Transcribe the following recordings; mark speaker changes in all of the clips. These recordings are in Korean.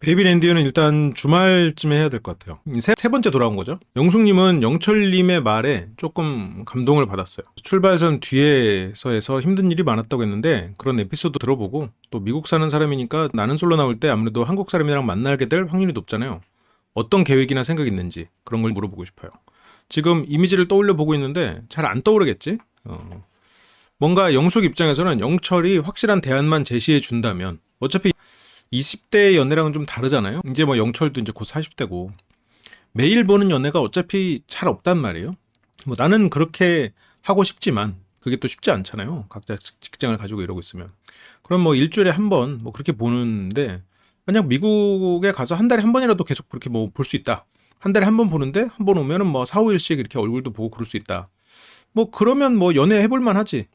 Speaker 1: 베이비랜디언은 일단 주말쯤에 해야 될 것 같아요. 세 번째 돌아온 거죠. 영숙님은 영철님의 말에 조금 감동을 받았어요. 출발선 뒤에서 해서 힘든 일이 많았다고 했는데 그런 에피소드 들어보고 또 미국 사는 사람이니까 나는 솔로 나올 때 아무래도 한국 사람이랑 만나게 될 확률이 높잖아요. 어떤 계획이나 생각이 있는지 그런 걸 물어보고 싶어요. 지금 이미지를 떠올려 보고 있는데 잘 안 떠오르겠지? 뭔가 영숙 입장에서는 영철이 확실한 대안만 제시해 준다면 어차피 20대 연애랑은 좀 다르잖아요. 이제 뭐 영철도 이제 곧 40대고 매일 보는 연애가 어차피 잘 없단 말이에요. 뭐 나는 그렇게 하고 싶지만 그게 또 쉽지 않잖아요. 각자 직장을 가지고 이러고 있으면. 그럼 뭐 일주일에 한 번 뭐 그렇게 보는데 만약 미국에 가서 한 달에 한 번이라도 계속 그렇게 뭐 볼 수 있다. 한 달에 한 번 보는데 한 번 오면은 뭐 4, 5일씩 이렇게 얼굴도 보고 그럴 수 있다. 뭐 그러면 뭐 연애 해볼 만하지.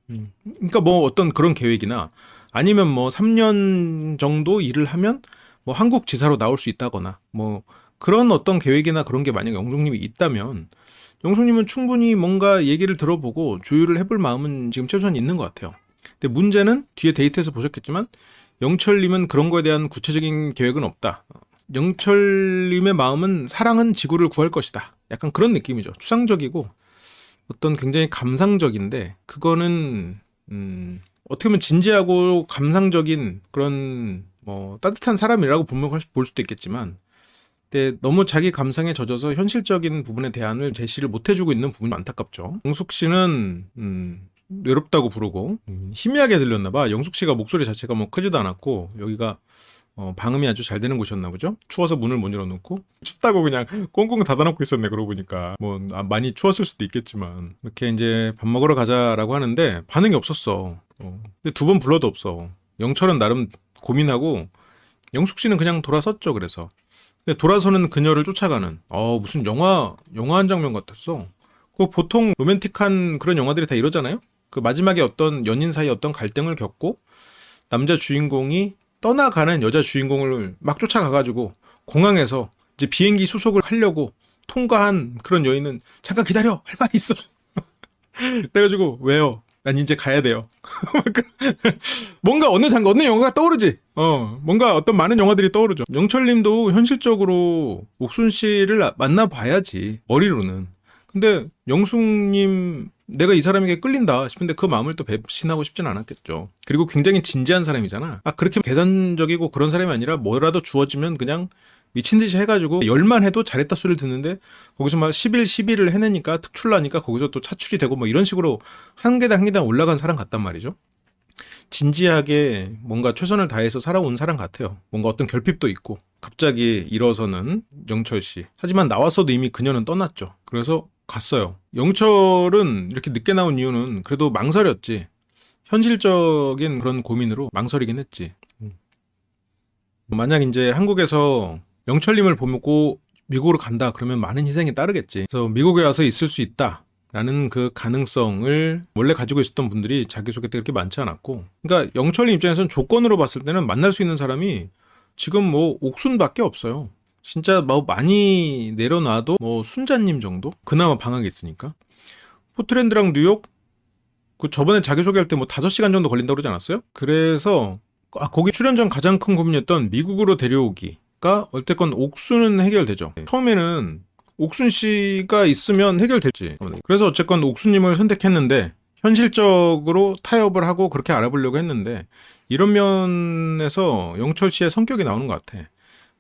Speaker 1: 그러니까 뭐 어떤 그런 계획이나 아니면 뭐 3년 정도 일을 하면 뭐 한국 지사로 나올 수 있다거나 뭐 그런 어떤 계획이나 그런 게 만약 영숙님이 있다면 영숙님은 충분히 뭔가 얘기를 들어보고 조율을 해볼 마음은 지금 최소한 있는 것 같아요. 근데 문제는 뒤에 데이트에서 보셨겠지만 영철님은 그런 거에 대한 구체적인 계획은 없다. 영철님의 마음은 사랑은 지구를 구할 것이다. 약간 그런 느낌이죠. 추상적이고 어떤 굉장히 감상적인데 그거는 어떻게 보면 진지하고 감상적인 그런 뭐 따뜻한 사람이라고 볼 수도 있겠지만 근데 너무 자기 감상에 젖어서 현실적인 부분에 대안을 제시를 못 해주고 있는 부분이 안타깝죠. 영숙 씨는 외롭다고 부르고 희미하게 들렸나 봐. 영숙 씨가 목소리 자체가 뭐 크지도 않았고 여기가 방음이 아주 잘 되는 곳이었나 보죠. 추워서 문을 못 열어놓고 춥다고 그냥 꽁꽁 닫아놓고 있었네. 그러고 보니까 뭐 많이 추웠을 수도 있겠지만 이렇게 이제 밥 먹으러 가자라고 하는데 반응이 없었어. 근데 두 번 불러도 없어. 영철은 나름 고민하고 영숙 씨는 그냥 돌아섰죠. 그래서 근데 돌아서는 그녀를 쫓아가는 무슨 영화 한 장면 같았어. 그 보통 로맨틱한 그런 영화들이 다 이러잖아요. 그 마지막에 어떤 연인 사이 어떤 갈등을 겪고 남자 주인공이 떠나가는 여자 주인공을 막 쫓아가가지고 공항에서 이제 비행기 수속을 하려고 통과한 그런 여인은 잠깐 기다려 할 말이 있어. 그래가지고 왜요? 난 이제 가야 돼요. 뭔가 어느 영화가 떠오르지. 뭔가 어떤 많은 영화들이 떠오르죠. 영철님도 현실적으로 옥순 씨를 만나봐야지 머리로는. 근데 영숙님 내가 이 사람에게 끌린다 싶은데 그 마음을 또 배신하고 싶진 않았겠죠. 그리고 굉장히 진지한 사람이잖아. 그렇게 계산적이고 그런 사람이 아니라 뭐라도 주어지면 그냥 미친 듯이 해가지고 열만 해도 잘했다 소리를 듣는데 거기서 막 10일 11을 해내니까 특출나니까 거기서 또 차출이 되고 뭐 이런 식으로 한 계단 한 계단 올라간 사람 같단 말이죠. 진지하게 뭔가 최선을 다해서 살아온 사람 같아요. 뭔가 어떤 결핍도 있고 갑자기 일어서는 영철 씨. 하지만 나왔어도 이미 그녀는 떠났죠. 그래서 갔어요. 영철은 이렇게 늦게 나온 이유는 그래도 망설였지. 현실적인 그런 고민으로 망설이긴 했지. 만약 이제 한국에서 영철님을 보고 미국으로 간다 그러면 많은 희생이 따르겠지. 그래서 미국에 와서 있을 수 있다. 라는 그 가능성을 원래 가지고 있었던 분들이 자기소개 때 그렇게 많지 않았고 그러니까 영철님 입장에서는 조건으로 봤을 때는 만날 수 있는 사람이 지금 뭐 옥순밖에 없어요. 진짜 뭐 많이 내려놔도 뭐 순자님 정도? 그나마 방학이 있으니까 포트랜드랑 뉴욕 그 저번에 자기소개할 때 뭐 5시간 정도 걸린다고 그러지 않았어요? 그래서 거기 출연 전 가장 큰 고민이었던 미국으로 데려오기가 어쨌건 옥순은 해결되죠. 처음에는 옥순 씨가 있으면 해결됐지. 그래서 어쨌건 옥순님을 선택했는데 현실적으로 타협을 하고 그렇게 알아보려고 했는데 이런 면에서 영철 씨의 성격이 나오는 것 같아.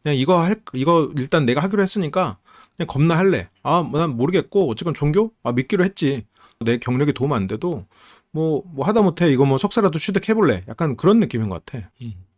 Speaker 1: 그냥 이거 일단 내가 하기로 했으니까 그냥 겁나 할래. 난 모르겠고 어쨌건 종교? 믿기로 했지. 내 경력이 도움 안 돼도 뭐 하다못해 이거 뭐 석사라도 취득해볼래. 약간 그런 느낌인 것 같아.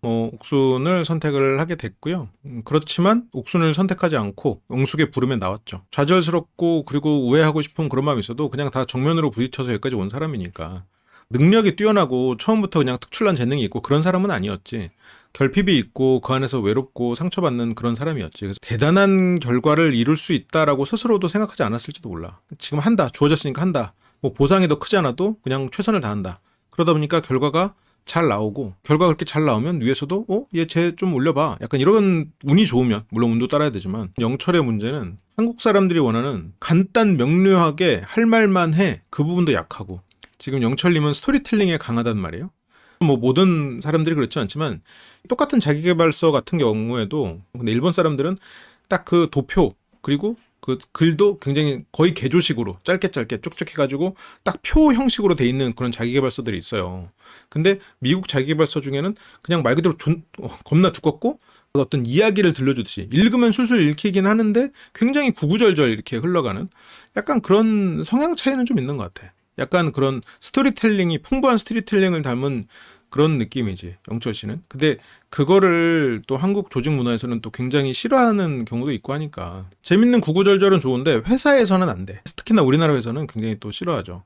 Speaker 1: 옥순을 선택을 하게 됐고요. 그렇지만 옥순을 선택하지 않고 영숙의 부름에 나왔죠. 좌절스럽고 그리고 우회하고 싶은 그런 마음이 있어도 그냥 다 정면으로 부딪혀서 여기까지 온 사람이니까 능력이 뛰어나고 처음부터 그냥 특출난 재능이 있고 그런 사람은 아니었지. 결핍이 있고 그 안에서 외롭고 상처받는 그런 사람이었지. 그래서 대단한 결과를 이룰 수 있다라고 스스로도 생각하지 않았을지도 몰라. 지금 한다. 주어졌으니까 한다. 뭐 보상이 더 크지 않아도 그냥 최선을 다한다. 그러다 보니까 결과가 잘 나오고 결과가 그렇게 잘 나오면 위에서도 얘 쟤 좀 올려봐. 약간 이런 운이 좋으면 물론 운도 따라야 되지만 영철의 문제는 한국 사람들이 원하는 간단 명료하게 할 말만 해. 그 부분도 약하고 지금 영철님은 스토리텔링에 강하단 말이에요. 뭐 모든 사람들이 그렇지 않지만 똑같은 자기계발서 같은 경우에도 근데 일본 사람들은 딱 그 도표 그리고 그 글도 굉장히 거의 개조식으로 짧게 쭉쭉 해가지고 딱 표 형식으로 돼 있는 그런 자기계발서들이 있어요. 근데 미국 자기계발서 중에는 그냥 말 그대로 겁나 두껍고 어떤 이야기를 들려주듯이 읽으면 술술 읽히긴 하는데 굉장히 구구절절 이렇게 흘러가는 약간 그런 성향 차이는 좀 있는 것 같아. 약간 그런 스토리텔링이 풍부한 스토리텔링을 닮은 그런 느낌이지 영철 씨는. 근데 그거를 또 한국 조직 문화에서는 또 굉장히 싫어하는 경우도 있고 하니까 재밌는 구구절절은 좋은데 회사에서는 안 돼. 특히나 우리나라 회사는 굉장히 또 싫어하죠.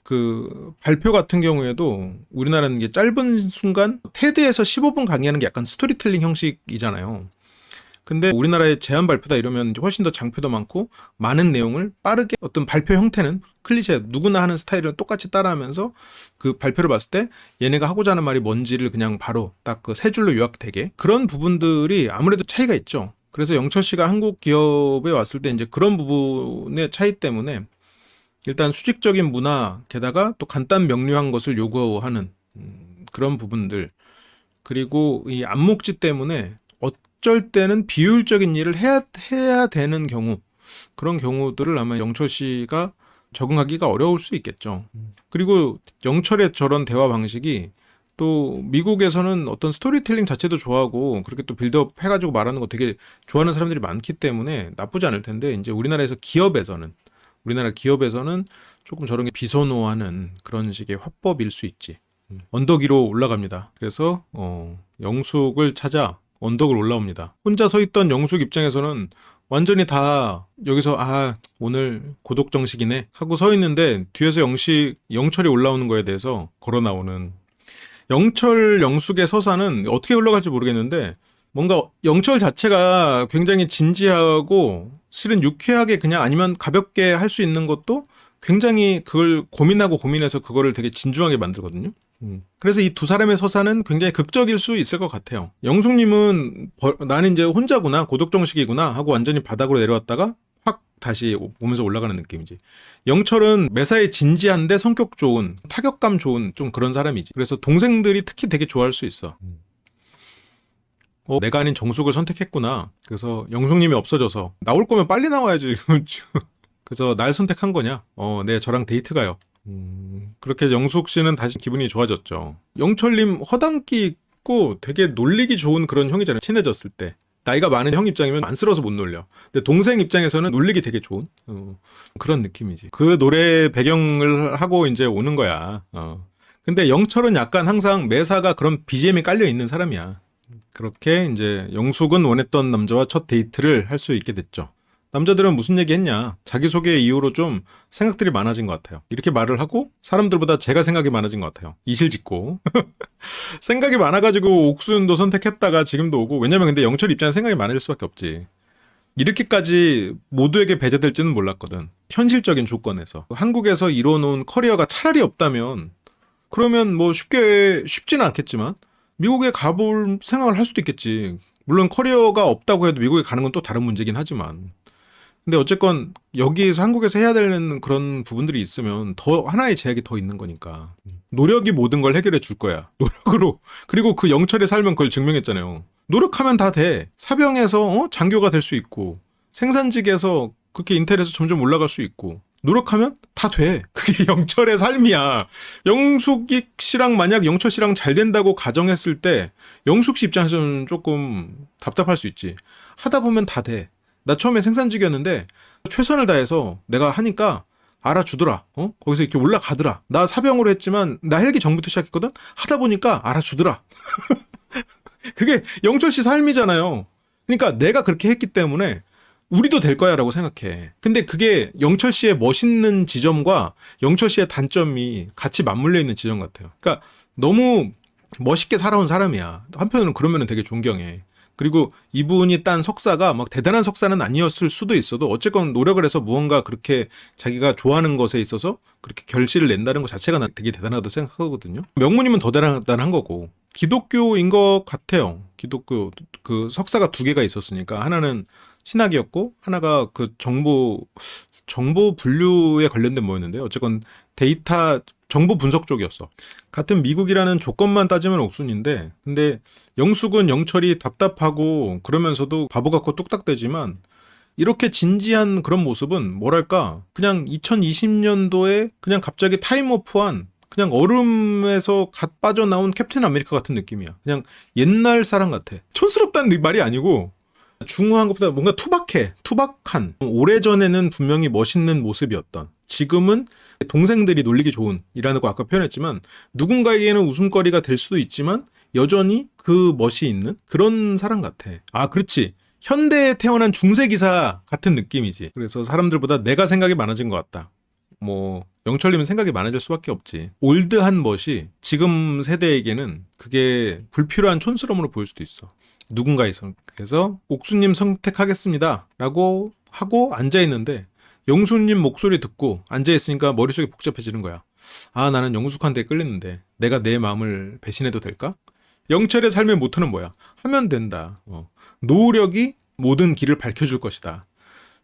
Speaker 1: 그 발표 같은 경우에도 우리나라는 게 짧은 순간 테드에서 15분 강의하는 게 약간 스토리텔링 형식이잖아요. 근데 우리나라의 제안 발표다 이러면 이제 훨씬 더 장표도 많고 많은 내용을 빠르게 어떤 발표 형태는 클리셰 누구나 하는 스타일을 똑같이 따라하면서 그 발표를 봤을 때 얘네가 하고자 하는 말이 뭔지를 그냥 바로 딱 그 세 줄로 요약되게 그런 부분들이 아무래도 차이가 있죠. 그래서 영철 씨가 한국 기업에 왔을 때 이제 그런 부분의 차이 때문에 일단 수직적인 문화 게다가 또 간단 명료한 것을 요구하는 그런 부분들 그리고 이 안목지 때문에 어쩔 때는 비효율적인 일을 해야 되는 경우 그런 경우들을 아마 영철 씨가 적응하기가 어려울 수 있겠죠. 그리고 영철의 저런 대화 방식이 또 미국에서는 어떤 스토리텔링 자체도 좋아하고 그렇게 또 빌드업 해가지고 말하는 거 되게 좋아하는 사람들이 많기 때문에 나쁘지 않을 텐데 이제 우리나라 기업에서는 조금 저런 게 비선호하는 그런 식의 화법일 수 있지. 언덕 위로 올라갑니다. 그래서 영숙을 찾아 언덕을 올라옵니다. 혼자 서 있던 영숙 입장에서는 완전히 다 여기서 오늘 고독 정식이네 하고 서 있는데 뒤에서 영철이 올라오는 거에 대해서 걸어 나오는 영숙의 서사는 어떻게 흘러갈지 모르겠는데 뭔가 영철 자체가 굉장히 진지하고 실은 유쾌하게 그냥 아니면 가볍게 할 수 있는 것도 굉장히 그걸 고민해서 그거를 되게 진중하게 만들거든요. 그래서 이 두 사람의 서사는 굉장히 극적일 수 있을 것 같아요. 영숙님은 나는 이제 혼자구나 고독정식이구나 하고 완전히 바닥으로 내려왔다가 확 다시 오면서 올라가는 느낌이지. 영철은 매사에 진지한데 성격 좋은 타격감 좋은 좀 그런 사람이지. 그래서 동생들이 특히 되게 좋아할 수 있어. 내가 아닌 정숙을 선택했구나. 그래서 영숙님이 없어져서 나올 거면 빨리 나와야지. 그래서 날 선택한 거냐? 네, 저랑 데이트 가요. 그렇게 영숙 씨는 다시 기분이 좋아졌죠. 영철님 허당끼 있고 되게 놀리기 좋은 그런 형이잖아요. 친해졌을 때. 나이가 많은 형 입장이면 안쓰러워서 못 놀려. 근데 동생 입장에서는 놀리기 되게 좋은 그런 느낌이지. 그 노래 배경을 하고 이제 오는 거야. 근데 영철은 약간 항상 매사가 그런 BGM이 깔려 있는 사람이야. 그렇게 이제 영숙은 원했던 남자와 첫 데이트를 할 수 있게 됐죠. 남자들은 무슨 얘기 했냐. 자기소개 이후로 좀 생각들이 많아진 것 같아요. 이렇게 말을 하고 사람들보다 제가 생각이 많아진 것 같아요. 이실직고. 생각이 많아가지고 옥순도 선택했다가 지금도 오고. 왜냐면 근데 영철 입장에 생각이 많아질 수밖에 없지. 이렇게까지 모두에게 배제될지는 몰랐거든. 현실적인 조건에서. 한국에서 이뤄놓은 커리어가 차라리 없다면 그러면 뭐 쉽지는 않겠지만 미국에 가볼 생각을 할 수도 있겠지. 물론 커리어가 없다고 해도 미국에 가는 건 또 다른 문제긴 하지만. 근데 어쨌건 여기에서 한국에서 해야 되는 그런 부분들이 있으면 더 하나의 제약이 더 있는 거니까. 노력이 모든 걸 해결해 줄 거야. 노력으로. 그리고 그 영철의 삶은 그걸 증명했잖아요. 노력하면 다 돼. 사병에서 장교가 될 수 있고 생산직에서 그렇게 인텔에서 점점 올라갈 수 있고 노력하면 다 돼. 그게 영철의 삶이야. 영숙 씨랑 만약 영철 씨랑 잘 된다고 가정했을 때 영숙 씨 입장에서는 조금 답답할 수 있지. 하다 보면 다 돼. 나 처음에 생산직이었는데 최선을 다해서 내가 하니까 알아주더라. 거기서 이렇게 올라가더라. 나 사병으로 했지만 나 헬기 전부터 시작했거든. 하다 보니까 알아주더라. 그게 영철 씨 삶이잖아요. 그러니까 내가 그렇게 했기 때문에 우리도 될 거야 라고 생각해. 근데 그게 영철 씨의 멋있는 지점과 영철 씨의 단점이 같이 맞물려 있는 지점 같아요. 그러니까 너무 멋있게 살아온 사람이야. 한편으로는 그러면 되게 존경해. 그리고 이분이 딴 석사가 막 대단한 석사는 아니었을 수도 있어도 어쨌건 노력을 해서 무언가 그렇게 자기가 좋아하는 것에 있어서 그렇게 결실을 낸다는 것 자체가 난 되게 대단하다고 생각하거든요. 명문이면 더 대단한 거고. 기독교인 것 같아요. 기독교 그 석사가 두 개가 있었으니까 하나는 신학이었고 하나가 그 정보 분류에 관련된 뭐였는데 어쨌건 데이터 정보 분석 쪽이었어. 같은 미국이라는 조건만 따지면 옥순인데, 근데 영숙은 영철이 답답하고 그러면서도 바보 같고 뚝딱대지만 이렇게 진지한 그런 모습은 뭐랄까 그냥 2020년도에 그냥 갑자기 타임오프한 그냥 얼음에서 갓 빠져나온 캡틴 아메리카 같은 느낌이야. 그냥 옛날 사람 같아. 촌스럽다는 말이 아니고 중후한 것보다 뭔가 투박한. 오래전에는 분명히 멋있는 모습이었던, 지금은 동생들이 놀리기 좋은 이라는 거 아까 표현했지만 누군가에게는 웃음거리가 될 수도 있지만 여전히 그 멋이 있는 그런 사람 같아. 아, 그렇지. 현대에 태어난 중세기사 같은 느낌이지. 그래서 사람들보다 내가 생각이 많아진 것 같다. 뭐 영철님은 생각이 많아질 수밖에 없지. 올드한 멋이 지금 세대에게는 그게 불필요한 촌스러움으로 보일 수도 있어. 누군가에서. 그래서 옥수님 선택하겠습니다 라고 하고 앉아있는데 영수님 목소리 듣고 앉아있으니까 머릿속이 복잡해지는 거야. 아, 나는 영숙한테 끌리는데 내가 내 마음을 배신해도 될까? 영철의 삶의 모토는 뭐야? 하면 된다. 노력이 모든 길을 밝혀줄 것이다.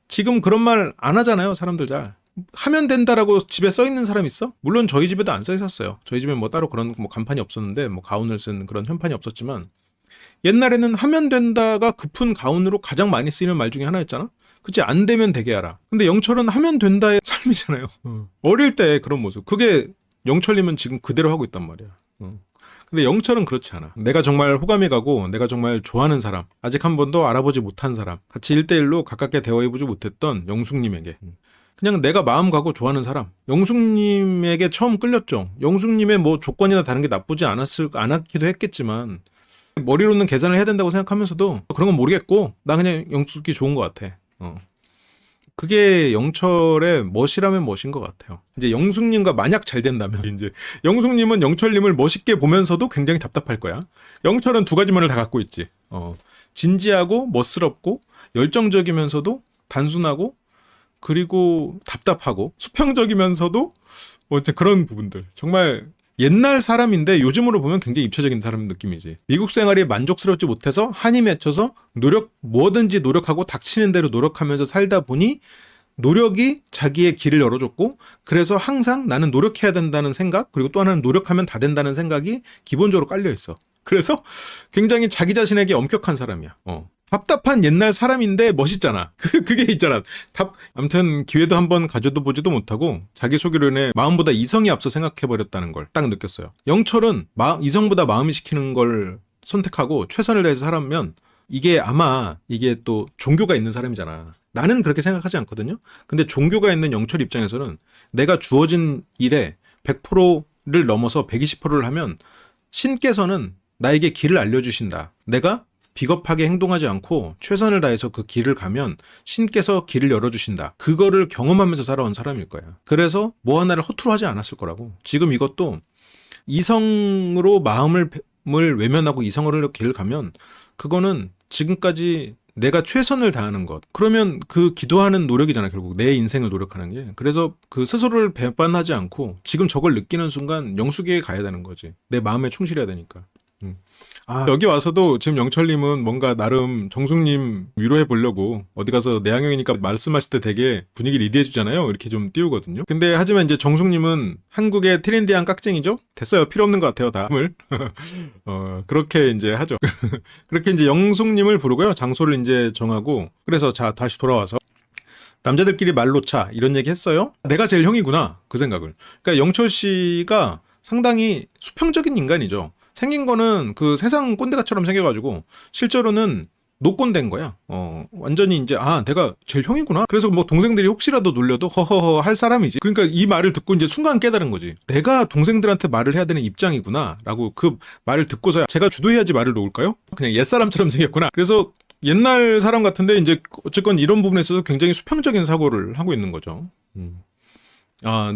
Speaker 1: 지금 그런 말 안 하잖아요, 사람들 잘. 하면 된다라고 집에 써 있는 사람 있어? 물론 저희 집에도 안 써 있었어요. 저희 집에 뭐 따로 그런 뭐 간판이 없었는데, 뭐 가운을 쓴 그런 현판이 없었지만, 옛날에는 하면 된다가 급은 가운으로 가장 많이 쓰이는 말 중에 하나였잖아? 그치? 안 되면 되게 하라. 근데 영철은 하면 된다의 삶이잖아요. 어릴 때 그런 모습. 그게 영철님은 지금 그대로 하고 있단 말이야. 근데 영철은 그렇지 않아. 내가 정말 호감이 가고 내가 정말 좋아하는 사람, 아직 한 번도 알아보지 못한 사람, 같이 1대1로 가깝게 대화해보지 못했던 영숙님에게 그냥 내가 마음 가고 좋아하는 사람, 영숙님에게 처음 끌렸죠. 영숙님의 뭐 조건이나 다른 게 나쁘지 않았기도 했겠지만 머리로는 계산을 해야 된다고 생각하면서도 그런 건 모르겠고 나 그냥 영숙이 좋은 것 같아. 그게 영철의 멋이라면 멋인 것 같아요. 이제 영숙님과 만약 잘 된다면 이제 영숙님은 영철님을 멋있게 보면서도 굉장히 답답할 거야. 영철은 두 가지 면을 다 갖고 있지. 진지하고 멋스럽고 열정적이면서도 단순하고 그리고 답답하고 수평적이면서도 뭐 그런 부분들. 정말 옛날 사람인데 요즘으로 보면 굉장히 입체적인 사람 느낌이지. 미국 생활이 만족스럽지 못해서 한이 맺혀서 뭐든지 노력하고 닥치는 대로 노력하면서 살다 보니 노력이 자기의 길을 열어줬고, 그래서 항상 나는 노력해야 된다는 생각, 그리고 또 하나는 노력하면 다 된다는 생각이 기본적으로 깔려 있어. 그래서 굉장히 자기 자신에게 엄격한 사람이야. 답답한 옛날 사람인데 멋있잖아. 그게 있잖아. 아무튼 기회도 한번 가져도 보지도 못하고 자기소개로 마음보다 이성이 앞서 생각해버렸다는 걸 딱 느꼈어요. 영철은 이성보다 마음이 시키는 걸 선택하고 최선을 다해서 살아면 이게 아마 이게 또 종교가 있는 사람이잖아. 나는 그렇게 생각하지 않거든요. 근데 종교가 있는 영철 입장에서는 내가 주어진 일에 100%를 넘어서 120%를 하면 신께서는 나에게 길을 알려주신다. 내가 비겁하게 행동하지 않고 최선을 다해서 그 길을 가면 신께서 길을 열어주신다. 그거를 경험하면서 살아온 사람일 거야. 그래서 뭐 하나를 허투루 하지 않았을 거라고. 지금 이것도 이성으로 마음을 외면하고 이성으로 길을 가면 그거는 지금까지 내가 최선을 다하는 것. 그러면 그 기도하는 노력이잖아, 결국. 내 인생을 노력하는 게. 그래서 그 스스로를 배반하지 않고 지금 저걸 느끼는 순간 영숙에게 가야 되는 거지. 내 마음에 충실해야 되니까. 여기 와서도 지금 영철님은 뭔가 나름 정숙님 위로해 보려고 어디 가서 내향형이니까 말씀하실 때 되게 분위기 리드해 주잖아요. 이렇게 좀 띄우거든요. 근데 하지만 이제 정숙님은 한국의 트렌디한 깍쟁이죠. 됐어요. 필요 없는 것 같아요. 다음을 그렇게 이제 하죠. 그렇게 이제 영숙님을 부르고요. 장소를 이제 정하고, 그래서 자 다시 돌아와서 남자들끼리 말 놓자 이런 얘기 했어요. 내가 제일 형이구나 그 생각을. 그러니까 영철 씨가 상당히 수평적인 인간이죠. 생긴 거는 그 세상 꼰대가처럼 생겨가지고 실제로는 노꼰대인 거야. 완전히 이제 내가 제일 형이구나. 그래서 뭐 동생들이 혹시라도 놀려도 허허허 할 사람이지. 그러니까 이 말을 듣고 이제 순간 깨달은 거지. 내가 동생들한테 말을 해야 되는 입장이구나라고 그 말을 듣고서야 제가 주도해야지 말을 놓을까요? 그냥 옛사람처럼 생겼구나. 그래서 옛날 사람 같은데 이제 어쨌건 이런 부분에 있어서 굉장히 수평적인 사고를 하고 있는 거죠.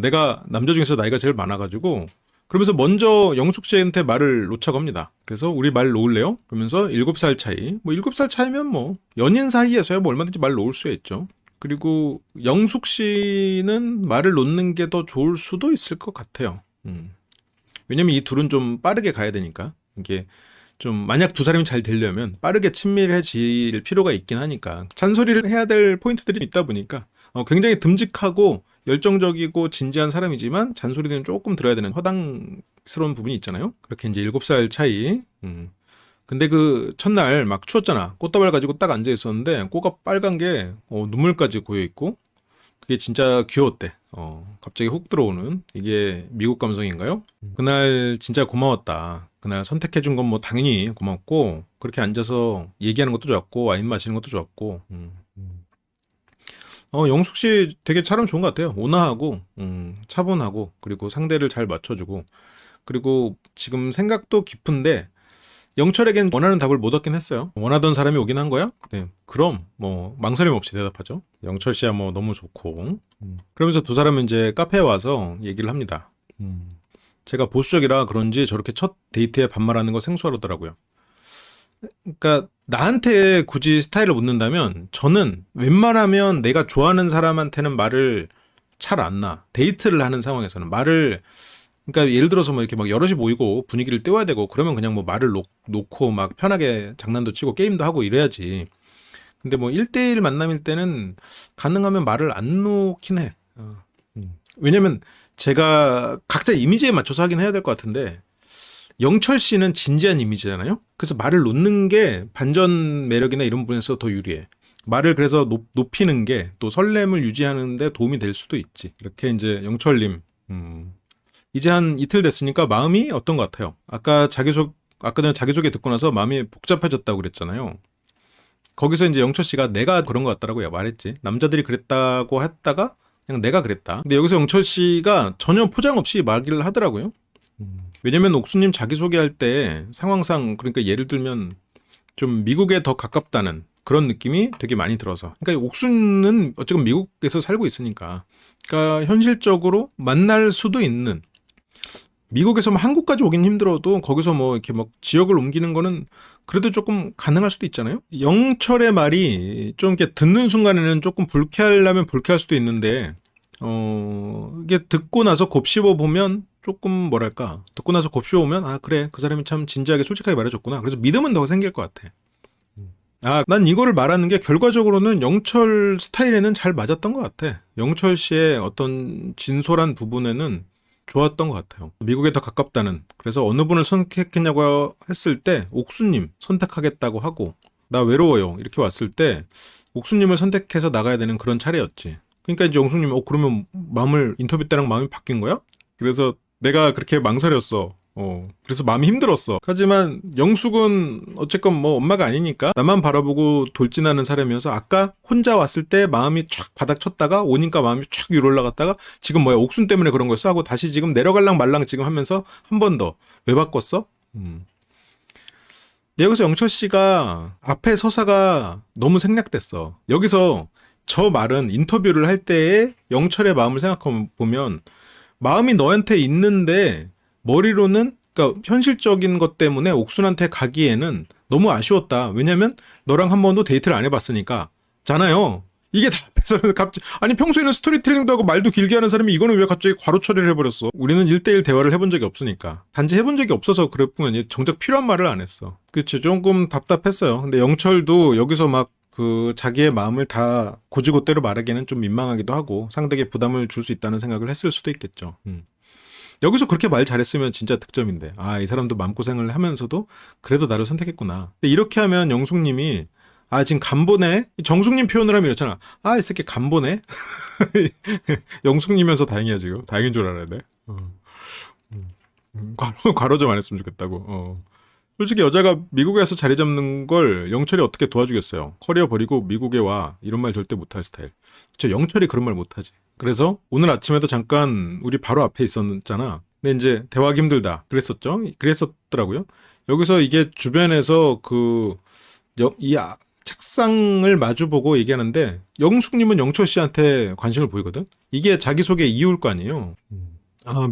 Speaker 1: 내가 남자 중에서 나이가 제일 많아가지고 그러면서 먼저 영숙 씨한테 말을 놓자고 합니다. 그래서 우리 말 놓을래요? 그러면서 7살 차이. 뭐 7살 차이면 뭐 연인 사이에서야 뭐 얼마든지 말 놓을 수야 있죠. 그리고 영숙 씨는 말을 놓는 게 더 좋을 수도 있을 것 같아요. 왜냐면 이 둘은 좀 빠르게 가야 되니까. 이게 좀 만약 두 사람이 잘 되려면 빠르게 친밀해질 필요가 있긴 하니까 잔소리를 해야 될 포인트들이 있다 보니까 굉장히 듬직하고 열정적이고 진지한 사람이지만 잔소리는 조금 들어야 되는 허당스러운 부분이 있잖아요. 그렇게 이제 7살 차이. 근데 그 첫날 막 추웠잖아. 꽃다발 가지고 딱 앉아 있었는데 꼬가 빨간 게 눈물까지 고여 있고 그게 진짜 귀여웠대. 갑자기 훅 들어오는 이게 미국 감성인가요? 그날 진짜 고마웠다. 그날 선택해준 건 뭐 당연히 고맙고 그렇게 앉아서 얘기하는 것도 좋았고 와인 마시는 것도 좋았고. 영숙 씨 되게 사람 좋은 것 같아요. 온화하고 차분하고 그리고 상대를 잘 맞춰주고 그리고 지금 생각도 깊은데 영철에겐 원하는 답을 못 얻긴 했어요. 원하던 사람이 오긴 한 거야? 네. 그럼 뭐 망설임 없이 대답하죠. 영철 씨야 뭐 너무 좋고. 그러면서 두 사람은 이제 카페에 와서 얘기를 합니다. 제가 보수적이라 그런지 저렇게 첫 데이트에 반말하는 거 생소하더라고요. 그러니까 나한테 굳이 스타일을 묻는다면 저는 웬만하면 내가 좋아하는 사람한테는 말을 잘 안 놔. 데이트를 하는 상황에서는 말을 그러니까 예를 들어서 뭐 이렇게 막 여럿이 모이고 분위기를 띄워야 되고 그러면 그냥 뭐 말을 놓고 막 편하게 장난도 치고 게임도 하고 이래야지. 근데 뭐 1대1 만남일 때는 가능하면 말을 안 놓긴 해. 왜냐면 제가 각자 이미지에 맞춰서 하긴 해야 될 것 같은데 영철 씨는 진지한 이미지잖아요. 그래서 말을 놓는 게 반전 매력이나 이런 부분에서 더 유리해. 말을 그래서 높이는 게 또 설렘을 유지하는 데 도움이 될 수도 있지. 이렇게 이제 영철님 이제 한 이틀 됐으니까 마음이 어떤 것 같아요? 아까 전에 자기소개 듣고 나서 마음이 복잡해졌다고 그랬잖아요. 거기서 이제 영철 씨가 내가 그런 것 같다라고 말했지. 남자들이 그랬다고 했다가 그냥 내가 그랬다. 근데 여기서 영철 씨가 전혀 포장 없이 말을 하더라고요. 왜냐면 옥수님 자기소개할 때 상황상 그러니까 예를 들면 좀 미국에 더 가깝다는 그런 느낌이 되게 많이 들어서 그러니까 옥수는 어쨌든 미국에서 살고 있으니까 그러니까 현실적으로 만날 수도 있는 미국에서 뭐 한국까지 오긴 힘들어도 거기서 뭐 이렇게 막 지역을 옮기는 거는 그래도 조금 가능할 수도 있잖아요. 영철의 말이 좀 이렇게 듣는 순간에는 조금 불쾌하려면 불쾌할 수도 있는데 이게 듣고 나서 곱씹어 보면 조금 뭐랄까 듣고 나서 곱씹어 보면 아 그래 그 사람이 참 진지하게 솔직하게 말해줬구나. 그래서 믿음은 더 생길 것 같아. 난 이거를 말하는 게 결과적으로는 영철 스타일에는 잘 맞았던 것 같아. 영철 씨의 어떤 진솔한 부분에는 좋았던 것 같아요. 미국에 더 가깝다는. 그래서 어느 분을 선택했냐고 했을 때 옥수님 선택하겠다고 하고 나 외로워요 이렇게 왔을 때 옥수님을 선택해서 나가야 되는 그런 차례였지. 그러니까 이제 영숙님 그러면 인터뷰 때랑 마음이 바뀐 거야? 그래서 내가 그렇게 망설였어. 그래서 마음이 힘들었어. 하지만 영숙은 어쨌건 뭐 엄마가 아니니까 나만 바라보고 돌진하는 사람이어서 아까 혼자 왔을 때 마음이 촥 바닥 쳤다가 오니까 마음이 촥 위로 올라갔다가 지금 뭐야 옥순 때문에 그런 거였어 하고 다시 지금 내려갈랑 말랑 지금 하면서 한 번 더 왜 바꿨어? 근데 여기서 영철 씨가 앞에 서사가 너무 생략됐어. 여기서 저 말은 인터뷰를 할 때의 영철의 마음을 생각해 보면 마음이 너한테 있는데 머리로는 그러니까 현실적인 것 때문에 옥순한테 가기에는 너무 아쉬웠다. 왜냐면 너랑 한 번도 데이트를 안 해봤으니까 잖아요. 이게 다 앞에서는 갑자기 아니 평소에는 스토리텔링도 하고 말도 길게 하는 사람이 이거는 왜 갑자기 괄호 처리를 해버렸어. 우리는 1대1 대화를 해본 적이 없으니까 단지 해본 적이 없어서 그럴 뿐이지 정작 필요한 말을 안 했어. 그치 조금 답답했어요. 근데 영철도 여기서 막 그 자기의 마음을 다 고지고대로 말하기에는 좀 민망하기도 하고 상대에게 부담을 줄 수 있다는 생각을 했을 수도 있겠죠. 여기서 그렇게 말 잘했으면 진짜 득점인데 이 사람도 마음고생을 하면서도 그래도 나를 선택했구나. 근데 이렇게 하면 영숙님이 지금 간보네? 정숙님 표현을 하면 이렇잖아. 이 새끼 간보네? 영숙님이면서 다행이야 지금. 다행인 줄 알아야 돼. 과로 좀 안 했으면 좋겠다고. 솔직히 여자가 미국에서 자리 잡는 걸 영철이 어떻게 도와주겠어요. 커리어 버리고 미국에 와. 이런 말 절대 못할 스타일. 영철이 그런 말 못하지. 그래서 오늘 아침에도 잠깐 우리 바로 앞에 있었잖아. 근데 이제 대화하기 힘들다. 그랬었더라고요. 여기서 이게 주변에서 책상을 마주보고 얘기하는데 영숙님은 영철 씨한테 관심을 보이거든. 이게 자기소개 이유일 거 아니에요.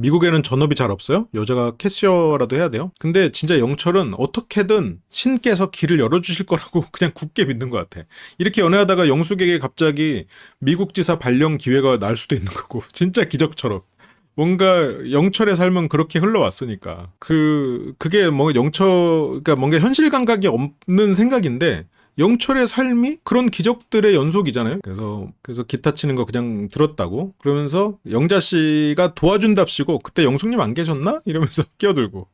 Speaker 1: 미국에는 전업이 잘 없어요? 여자가 캐시어라도 해야 돼요? 근데 진짜 영철은 어떻게든 신께서 길을 열어주실 거라고 그냥 굳게 믿는 것 같아. 이렇게 연애하다가 영숙에게 갑자기 미국 지사 발령 기회가 날 수도 있는 거고 진짜 기적처럼. 뭔가 영철의 삶은 그렇게 흘러왔으니까 그게 뭔가 그러니까 뭔가 현실 감각이 없는 생각인데 영철의 삶이 그런 기적들의 연속이잖아요. 그래서 기타 치는 거 그냥 들었다고. 그러면서 영자 씨가 도와준답시고 그때 영숙님 안 계셨나? 이러면서 끼어들고.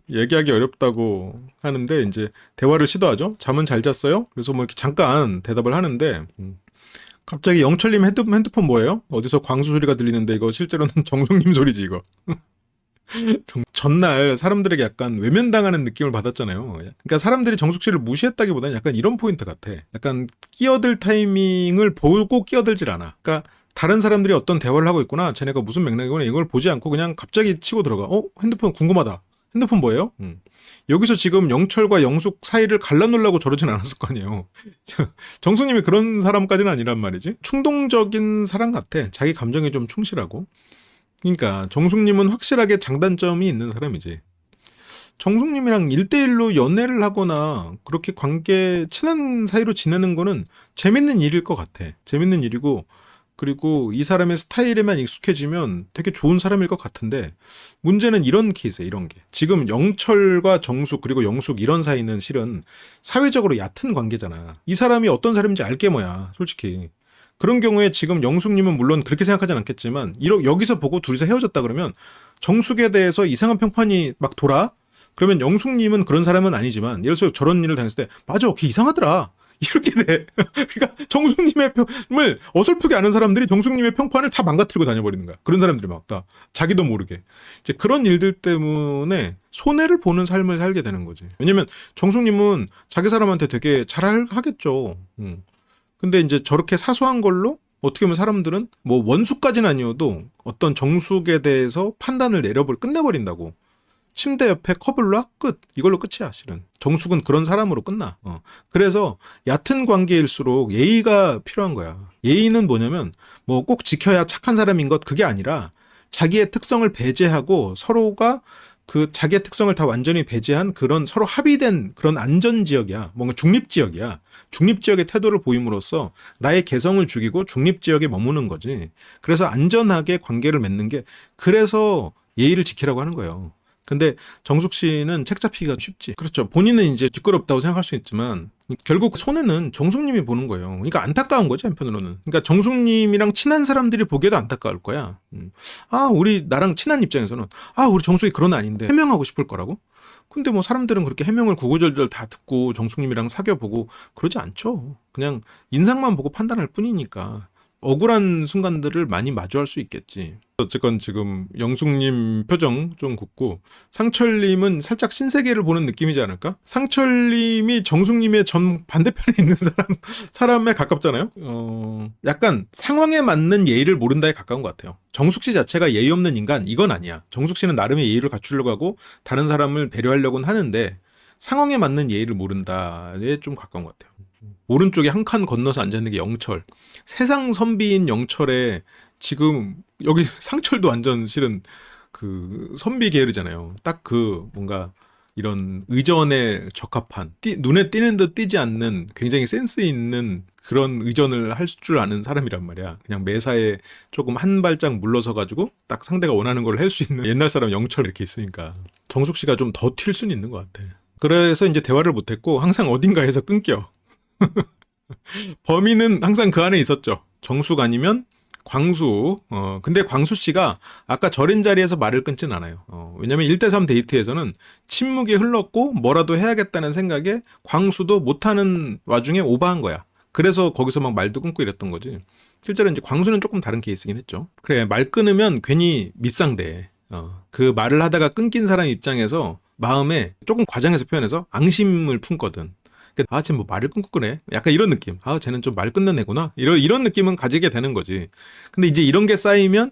Speaker 1: 얘기하기 어렵다고 하는데 이제 대화를 시도하죠. 잠은 잘 잤어요? 그래서 뭐 이렇게 잠깐 대답을 하는데 갑자기 영철님 핸드폰 뭐예요? 어디서 광수 소리가 들리는데 이거 실제로는 정숙님 소리지 이거. 전날 사람들에게 약간 외면당하는 느낌을 받았잖아요. 그러니까 사람들이 정숙 씨를 무시했다기보다는 약간 이런 포인트 같아. 약간 끼어들 타이밍을 보고 끼어들질 않아. 그러니까 다른 사람들이 어떤 대화를 하고 있구나. 쟤네가 무슨 맥락이구나. 이걸 보지 않고 그냥 갑자기 치고 들어가. 핸드폰 궁금하다. 핸드폰 뭐예요? 여기서 지금 영철과 영숙 사이를 갈라놓으려고 저러진 않았을 거 아니에요. 정숙님이 그런 사람까지는 아니란 말이지. 충동적인 사람 같아. 자기 감정에 좀 충실하고. 그러니까 정숙님은 확실하게 장단점이 있는 사람이지. 정숙님이랑 1대1로 연애를 하거나 그렇게 친한 사이로 지내는 거는 재밌는 일일 것 같아. 재밌는 일이고 그리고 이 사람의 스타일에만 익숙해지면 되게 좋은 사람일 것 같은데 문제는 이런 케이스야. 이런 게. 지금 영철과 정숙 그리고 영숙 이런 사이는 실은 사회적으로 얕은 관계잖아. 이 사람이 어떤 사람인지 알게 뭐야. 솔직히. 그런 경우에 지금 영숙님은 물론 그렇게 생각하진 않겠지만 여기서 보고 둘이서 헤어졌다 그러면 정숙에 대해서 이상한 평판이 막 돌아? 그러면 영숙님은 그런 사람은 아니지만 예를 들어서 저런 일을 당했을 때 맞아 걔 이상하더라 이렇게 돼. 그러니까 정숙님의 평을 어설프게 아는 사람들이 정숙님의 평판을 다 망가뜨리고 다녀버리는 거야. 그런 사람들이 막 다 자기도 모르게 이제 그런 일들 때문에 손해를 보는 삶을 살게 되는 거지. 왜냐면 정숙님은 자기 사람한테 되게 잘하겠죠. 근데 이제 저렇게 사소한 걸로 어떻게 보면 사람들은 뭐 원수까지는 아니어도 어떤 정숙에 대해서 판단을 끝내버린다고. 침대 옆에 컵을 놔? 끝. 이걸로 끝이야, 실은. 정숙은 그런 사람으로 끝나. 그래서 얕은 관계일수록 예의가 필요한 거야. 예의는 뭐냐면 뭐 꼭 지켜야 착한 사람인 것 그게 아니라 자기의 특성을 배제하고 서로가 그 자기의 특성을 다 완전히 배제한 그런 서로 합의된 그런 안전지역이야. 뭔가 중립지역이야. 중립지역의 태도를 보임으로써 나의 개성을 죽이고 중립지역에 머무는 거지. 그래서 안전하게 관계를 맺는 게 그래서 예의를 지키라고 하는 거예요. 근데 정숙 씨는 책 잡히기가 쉽지. 그렇죠. 본인은 이제 뒷거롭다고 생각할 수 있지만 결국 손해는 정숙님이 보는 거예요. 그러니까 안타까운 거지 한편으로는. 그러니까 정숙님이랑 친한 사람들이 보기에도 안타까울 거야. 우리 나랑 친한 입장에서는 우리 정숙이 그런 애 아닌데 해명하고 싶을 거라고? 근데 뭐 사람들은 그렇게 해명을 구구절절 다 듣고 정숙님이랑 사귀어보고 그러지 않죠. 그냥 인상만 보고 판단할 뿐이니까. 억울한 순간들을 많이 마주할 수 있겠지. 어쨌건 지금 영숙님 표정 좀 굽고 상철님은 살짝 신세계를 보는 느낌이지 않을까? 상철님이 정숙님의 전 반대편에 있는 사람에 가깝잖아요. 약간 상황에 맞는 예의를 모른다에 가까운 것 같아요. 정숙 씨 자체가 예의 없는 인간 이건 아니야. 정숙 씨는 나름의 예의를 갖추려고 하고 다른 사람을 배려하려고는 하는데 상황에 맞는 예의를 모른다에 좀 가까운 것 같아요. 오른쪽에 한 칸 건너서 앉아있는 게 영철. 세상 선비인 영철에 지금 여기 상철도 완전 실은 그 선비 계열이잖아요. 딱 그 뭔가 이런 의전에 적합한 눈에 띄는 듯 띄지 않는 굉장히 센스 있는 그런 의전을 할 줄 아는 사람이란 말이야. 그냥 매사에 조금 한 발짝 물러서 가지고 딱 상대가 원하는 걸 할 수 있는 옛날 사람 영철 이렇게 있으니까 정숙 씨가 좀 더 튈 수는 있는 것 같아. 그래서 이제 대화를 못했고 항상 어딘가에서 끊겨. 범인은 항상 그 안에 있었죠. 정숙 아니면 광수. 근데 광수 씨가 아까 절인 자리에서 말을 끊진 않아요. 왜냐면 1대3 데이트에서는 침묵이 흘렀고 뭐라도 해야겠다는 생각에 광수도 못하는 와중에 오버한 거야. 그래서 거기서 막 말도 끊고 이랬던 거지. 실제로 이제 광수는 조금 다른 케이스긴 했죠. 그래, 말 끊으면 괜히 밉상돼. 그 말을 하다가 끊긴 사람 입장에서 마음에 조금 과장해서 표현해서 앙심을 품거든. 쟤 뭐 말을 끊고 그래? 약간 이런 느낌. 쟤는 좀 말 끊는 애구나. 이런 느낌은 가지게 되는 거지. 근데 이제 이런 게 쌓이면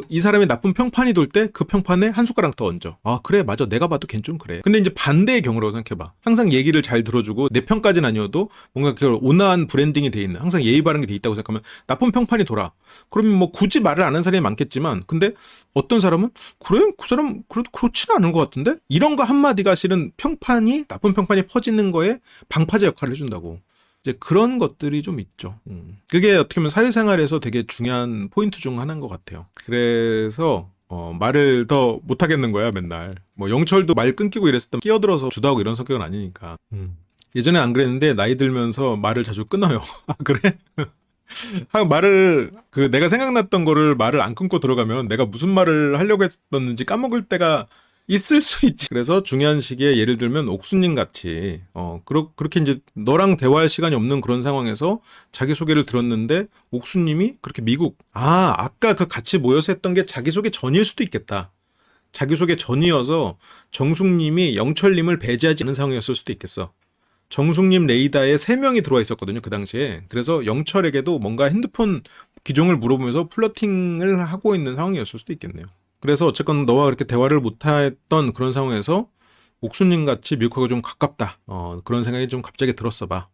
Speaker 1: 이 사람의 나쁜 평판이 돌 때 그 평판에 한 숟가락 더 얹어. 그래, 맞아. 내가 봐도 걘 좀 그래. 근데 이제 반대의 경우라고 생각해봐. 항상 얘기를 잘 들어주고 내 편까지는 아니어도 뭔가 그 온화한 브랜딩이 돼 있는, 항상 예의 바른 게 돼 있다고 생각하면 나쁜 평판이 돌아. 그러면 뭐 굳이 말을 안 하는 사람이 많겠지만, 근데 어떤 사람은 그래? 그 사람 그래도 그렇지는 않은 것 같은데? 이런 거 한마디가 실은 나쁜 평판이 퍼지는 거에 방파제 역할을 해준다고. 이제 그런 것들이 좀 있죠. 그게 어떻게 보면 사회생활에서 되게 중요한 포인트 중 하나인 것 같아요. 그래서 말을 더 못하겠는 거야 맨날. 뭐 영철도 말 끊기고 이랬을 때 끼어들어서 주도하고 이런 성격은 아니니까. 예전에 안 그랬는데 나이 들면서 말을 자주 끊어요. 아, 그래? 말을 내가 생각났던 거를 말을 안 끊고 들어가면 내가 무슨 말을 하려고 했었는지 까먹을 때가 있을 수 있지. 그래서 중요한 시기에 예를 들면 옥수님 같이 그렇게 이제 너랑 대화할 시간이 없는 그런 상황에서 자기소개를 들었는데 옥수님이 그렇게 아까 그 같이 모여서 했던 게 자기소개 전일 수도 있겠다. 자기소개 전이어서 정숙님이 영철님을 배제하지 않은 상황이었을 수도 있겠어. 정숙님 레이더에 3명이 들어와 있었거든요, 그 당시에. 그래서 영철에게도 뭔가 핸드폰 기종을 물어보면서 플러팅을 하고 있는 상황이었을 수도 있겠네요. 그래서 어쨌건 너와 그렇게 대화를 못했던 그런 상황에서 옥수님 같이 미국하고 좀 가깝다. 그런 생각이 좀 갑자기 들었어 봐.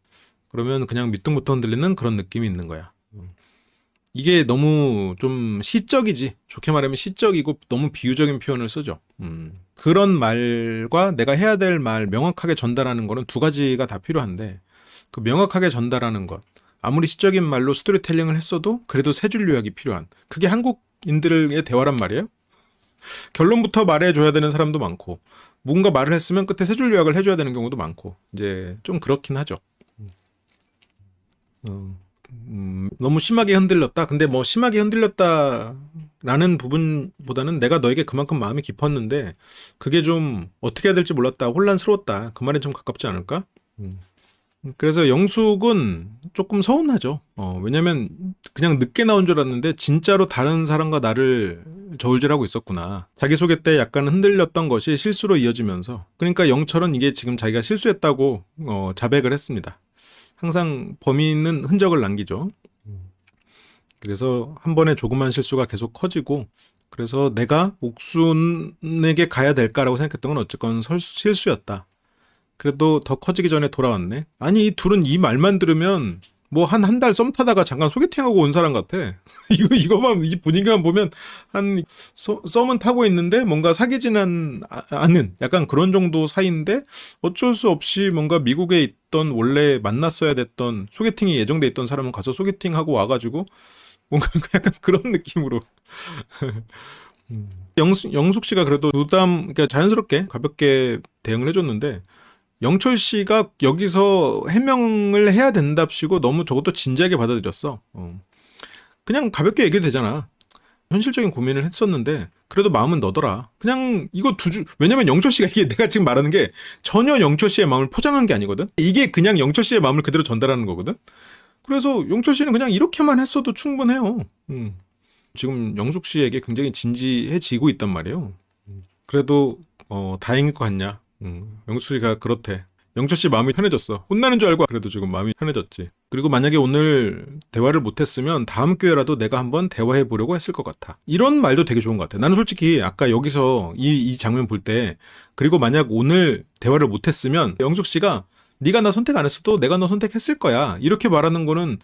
Speaker 1: 그러면 그냥 밑둥부터 흔들리는 그런 느낌이 있는 거야. 이게 너무 좀 시적이지. 좋게 말하면 시적이고 너무 비유적인 표현을 쓰죠. 그런 말과 내가 해야 될 말 명확하게 전달하는 거는 두 가지가 다 필요한데 그 명확하게 전달하는 것 아무리 시적인 말로 스토리텔링을 했어도 그래도 세 줄 요약이 필요한 그게 한국인들의 대화란 말이에요. 결론부터 말해줘야 되는 사람도 많고 뭔가 말을 했으면 끝에 세 줄 요약을 해줘야 되는 경우도 많고 이제 좀 그렇긴 하죠. 너무 심하게 흔들렸다. 근데 뭐 심하게 흔들렸다라는 부분보다는 내가 너에게 그만큼 마음이 깊었는데 그게 좀 어떻게 해야 될지 몰랐다. 혼란스러웠다. 그 말에 좀 가깝지 않을까? 그래서 영숙은 조금 서운하죠. 왜냐면 그냥 늦게 나온 줄 알았는데 진짜로 다른 사람과 나를 저울질하고 있었구나. 자기소개 때 약간 흔들렸던 것이 실수로 이어지면서 그러니까 영철은 이게 지금 자기가 실수했다고 자백을 했습니다. 항상 범인은 흔적을 남기죠. 그래서 한 번의 조그만 실수가 계속 커지고 그래서 내가 옥순에게 가야 될까라고 생각했던 건 어쨌건 실수였다. 그래도 더 커지기 전에 돌아왔네. 아니 이 둘은 이 말만 들으면 뭐 한 달 썸 타다가 잠깐 소개팅하고 온 사람 같아. 이거만 이 분위기만 보면 한 썸은 타고 있는데 뭔가 사귀지는 않은 약간 그런 정도 사이인데 어쩔 수 없이 뭔가 미국에 있던 원래 만났어야 됐던 소개팅이 예정돼 있던 사람은 가서 소개팅하고 와가지고 뭔가 약간 그런 느낌으로 영숙 씨가 그래도 그러니까 자연스럽게 가볍게 대응을 해줬는데 영철 씨가 여기서 해명을 해야 된답시고 너무 저것도 진지하게 받아들였어. 그냥 가볍게 얘기해도 되잖아. 현실적인 고민을 했었는데 그래도 마음은 너더라. 그냥 이거 왜냐면 영철 씨가 이게 내가 지금 말하는 게 전혀 영철 씨의 마음을 포장한 게 아니거든. 이게 그냥 영철 씨의 마음을 그대로 전달하는 거거든. 그래서 영철 씨는 그냥 이렇게만 했어도 충분해요. 지금 영숙 씨에게 굉장히 진지해지고 있단 말이에요. 그래도 다행일 것 같냐. 영숙 씨가 그렇대. 영철 씨 마음이 편해졌어. 혼나는 줄 알고 그래도 지금 마음이 편해졌지. 그리고 만약에 오늘 대화를 못했으면 다음 기회라도 내가 한번 대화해 보려고 했을 것 같아. 이런 말도 되게 좋은 것 같아. 나는 솔직히 아까 여기서 이 장면 볼 때 그리고 만약 오늘 대화를 못했으면 영숙 씨가 네가 나 선택 안 했어도 내가 너 선택했을 거야. 이렇게 말하는 거는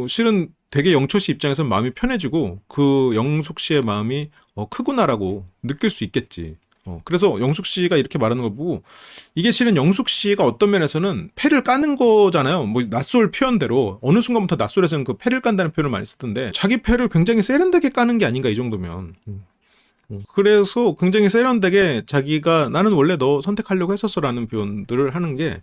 Speaker 1: 실은 되게 영철 씨 입장에서는 마음이 편해지고 그 영숙 씨의 마음이 크구나라고 느낄 수 있겠지. 그래서 영숙 씨가 이렇게 말하는 거 보고 이게 실은 영숙 씨가 어떤 면에서는 패를 까는 거잖아요. 뭐 낯설 표현대로 어느 순간부터 낯설에서는 그 패를 깐다는 표현을 많이 쓰던데 자기 패를 굉장히 세련되게 까는 게 아닌가 이 정도면. 그래서 굉장히 세련되게 자기가 나는 원래 너 선택하려고 했었어라는 표현들을 하는 게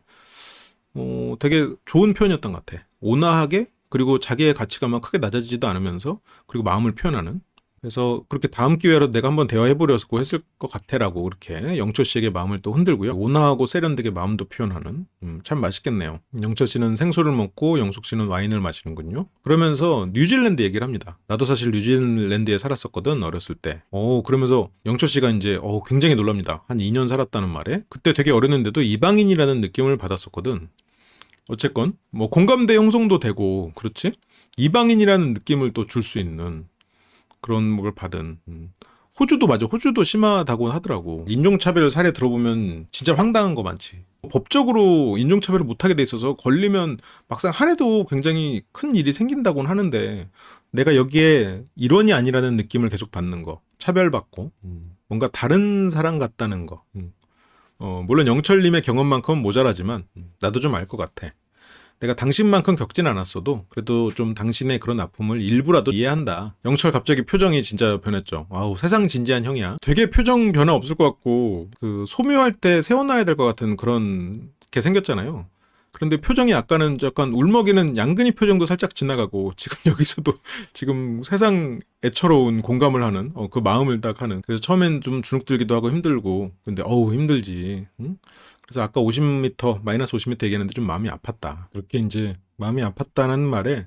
Speaker 1: 되게 좋은 표현이었던 것 같아. 온화하게 그리고 자기의 가치관만 크게 낮아지지도 않으면서 그리고 마음을 표현하는. 그래서 그렇게 다음 기회로 내가 한번 대화해보려고 했을 것 같아라고 그렇게 영철 씨에게 마음을 또 흔들고요. 온화하고 세련되게 마음도 표현하는 참 맛있겠네요. 영철 씨는 생수를 먹고 영숙 씨는 와인을 마시는군요. 그러면서 뉴질랜드 얘기를 합니다. 나도 사실 뉴질랜드에 살았었거든 어렸을 때. 그러면서 영철 씨가 이제 굉장히 놀랍니다. 한 2년 살았다는 말에 그때 되게 어렸는데도 이방인이라는 느낌을 받았었거든. 어쨌건 뭐 공감대 형성도 되고 그렇지? 이방인이라는 느낌을 또 줄 수 있는 그런 걸 받은. 호주도 맞아. 호주도 심하다고 하더라고. 인종차별 사례 들어보면 진짜 황당한 거 많지. 법적으로 인종차별을 못하게 돼 있어서 걸리면 막상 한 해도 굉장히 큰 일이 생긴다고는 하는데 내가 여기에 일원이 아니라는 느낌을 계속 받는 거. 차별받고 뭔가 다른 사람 같다는 거. 물론 영철님의 경험만큼은 모자라지만 나도 좀 알 것 같아. 내가 당신만큼 겪진 않았어도 그래도 좀 당신의 그런 아픔을 일부라도 이해한다. 영철 갑자기 표정이 진짜 변했죠. 아우 세상 진지한 형이야. 되게 표정 변화 없을 것 같고 그 소묘할 때 세워놔야 될 것 같은 그런 게 생겼잖아요. 그런데 표정이 아까는 약간 울먹이는 양근이 표정도 살짝 지나가고 지금 여기서도 지금 세상 애처로운 공감을 하는 그 마음을 딱 하는. 그래서 처음엔 좀 주눅들기도 하고 힘들고 근데 어우 힘들지. 응? 그래서 아까 50m 마이너스 50m 얘기했는데 좀 마음이 아팠다. 그렇게 이제 마음이 아팠다는 말에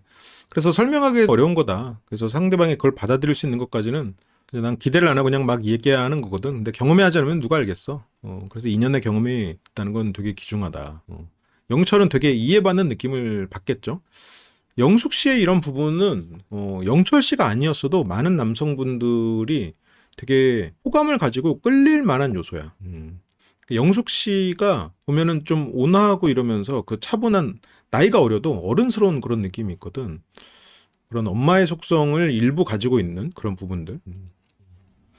Speaker 1: 그래서 설명하기 어려운 거다. 그래서 상대방이 그걸 받아들일 수 있는 것까지는 그냥 난 기대를 안 하고 그냥 막 얘기하는 거거든. 근데 경험하지 않으면 누가 알겠어. 그래서 2년의 경험이 있다는 건 되게 귀중하다. 영철은 되게 이해받는 느낌을 받겠죠. 영숙 씨의 이런 부분은 영철 씨가 아니었어도 많은 남성분들이 되게 호감을 가지고 끌릴 만한 요소야. 영숙 씨가 보면은 좀 온화하고 이러면서 그 차분한 나이가 어려도 어른스러운 그런 느낌이 있거든. 그런 엄마의 속성을 일부 가지고 있는 그런 부분들.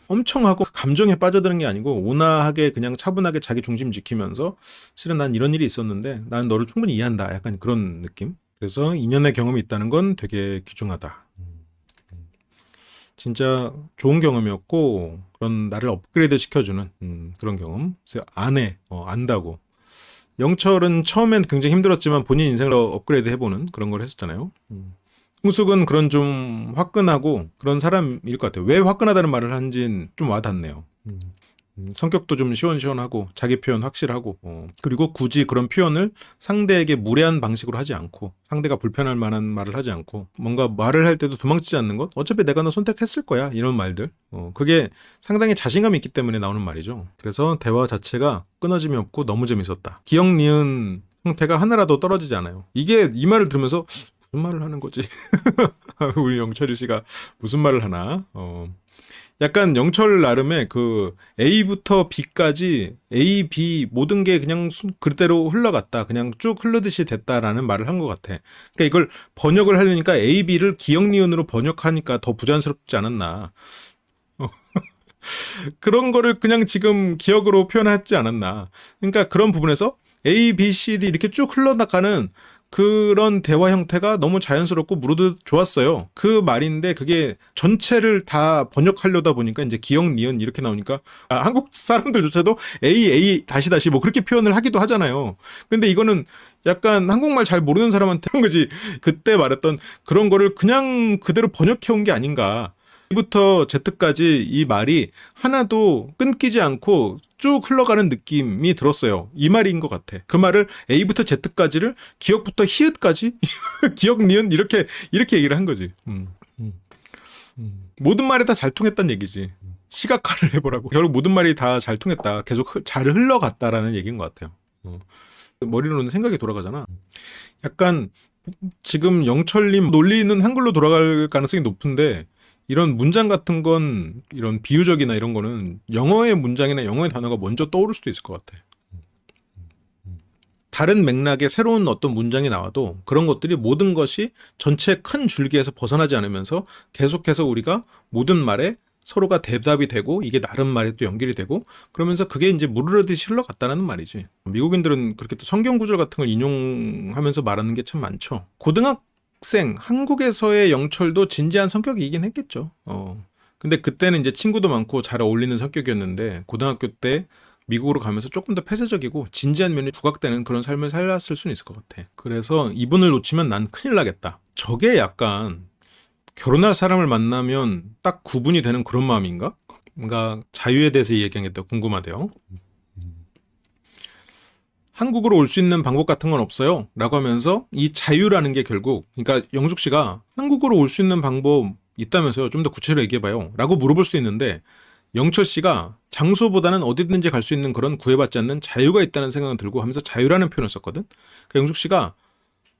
Speaker 1: 엄청 하고 감정에 빠져드는 게 아니고 온화하게 그냥 차분하게 자기 중심 지키면서 실은 난 이런 일이 있었는데 나는 너를 충분히 이해한다. 약간 그런 느낌. 그래서 2년의 경험이 있다는 건 되게 귀중하다. 진짜 좋은 경험이었고 그런 나를 업그레이드 시켜주는 그런 경험. 그래서 안다고. 영철은 처음엔 굉장히 힘들었지만 본인 인생을 업그레이드 해보는 그런 걸 했었잖아요. 홍숙은 그런 좀 화끈하고 그런 사람일 것 같아요. 왜 화끈하다는 말을 하는지는 좀 와닿네요. 성격도 좀 시원시원하고 자기 표현 확실하고 그리고 굳이 그런 표현을 상대에게 무례한 방식으로 하지 않고 상대가 불편할 만한 말을 하지 않고 뭔가 말을 할 때도 도망치지 않는 것. 어차피 내가 너 선택했을 거야 이런 말들. 그게 상당히 자신감이 있기 때문에 나오는 말이죠. 그래서 대화 자체가 끊어짐이 없고 너무 재밌었다. 기억 니은 형태가 하나라도 떨어지지 않아요. 이게 이 말을 들으면서 무슨 말을 하는 거지? 우리 영철이 씨가 무슨 말을 하나? 약간 영철 나름의 그 A부터 B까지 A, B 모든 게 그냥 그대로 흘러갔다. 그냥 쭉 흐르듯이 됐다라는 말을 한 것 같아. 그러니까 이걸 번역을 하려니까 A, B를 기억 니은으로 번역하니까 더 부자연스럽지 않았나. 그런 거를 그냥 지금 기억으로 표현하지 않았나. 그러니까 그런 부분에서 A, B, C, D 이렇게 쭉 흘러나가는 그런 대화 형태가 너무 자연스럽고 무르드 좋았어요. 그 말인데 그게 전체를 다 번역하려다 보니까 이제 기억 니은 이렇게 나오니까 한국 사람들조차도 A 다시 뭐 그렇게 표현을 하기도 하잖아요. 근데 이거는 약간 한국말 잘 모르는 사람한테 한 거지. 그때 말했던 그런 거를 그냥 그대로 번역해 온 게 아닌가. A부터 Z까지 이 말이 하나도 끊기지 않고 쭉 흘러가는 느낌이 들었어요. 이 말인 것 같아. 그 말을 A부터 Z까지를 기억부터 히읗까지 기억 니은 이렇게 얘기를 한 거지. 모든 말이 다 잘 통했다는 얘기지. 시각화를 해보라고. 결국 모든 말이 다 잘 통했다. 계속 잘 흘러갔다라는 얘기인 것 같아요. 머리로는 생각이 돌아가잖아. 약간 지금 영철님 논리는 한글로 돌아갈 가능성이 높은데 이런 문장 같은 건 이런 비유적이나 이런 거는 영어의 문장이나 영어의 단어가 먼저 떠오를 수도 있을 것 같아. 다른 맥락의 새로운 어떤 문장이 나와도 그런 것들이 모든 것이 전체 큰 줄기에서 벗어나지 않으면서 계속해서 우리가 모든 말에 서로가 대답이 되고 이게 나름 말에 또 연결이 되고 그러면서 그게 이제 무르르듯이 흘러갔다는 말이지. 미국인들은 그렇게 또 성경 구절 같은 걸 인용하면서 말하는 게 참 많죠. 고등학생 한국에서의 영철도 진지한 성격이긴 했겠죠. 근데 그때는 이제 친구도 많고 잘 어울리는 성격이었는데 고등학교 때 미국으로 가면서 조금 더 폐쇄적이고 진지한 면이 부각되는 그런 삶을 살았을 수는 있을 것 같아. 그래서 이분을 놓치면 난 큰일 나겠다. 저게 약간 결혼할 사람을 만나면 딱 구분이 되는 그런 마음인가? 뭔가 자유에 대해서 얘기하겠다. 궁금하대요. 한국으로 올 수 있는 방법 같은 건 없어요? 라고 하면서 이 자유라는 게 결국 그러니까 영숙 씨가 한국으로 올 수 있는 방법 있다면서요. 좀 더 구체적으로 얘기해봐요. 라고 물어볼 수도 있는데 영철 씨가 장소보다는 어디든지 갈 수 있는 그런 구애받지 않는 자유가 있다는 생각을 들고 하면서 자유라는 표현을 썼거든. 그러니까 영숙 씨가